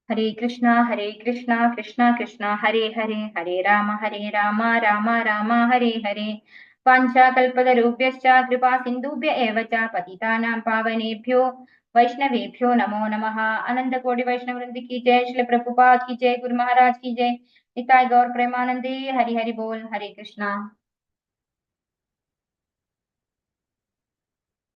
ഹരേ കൃഷ്ണ ഹരേ കൃഷ്ണ കൃഷ്ണ കൃഷ്ണ ഹരേ ഹരേ ഹരേ രാമ രാമ രാമ ഹരേ ഹരേ. വാഞ്ചാകൽപതരുഭ്യശ്ച കൃപാ സിന്ധുഭ്യ ഏവ ച പതിതാനാം പാവനേഭ്യോ वैष्णवेभ्यो नमो नमः। अनंत कोटि वैष्णव वृंद की जय, श्री प्रभुपाद की जय, गुरु महाराज की जय, निताय गौर प्रेमानंदे। हरि हरि बोल। हरे कृष्णा।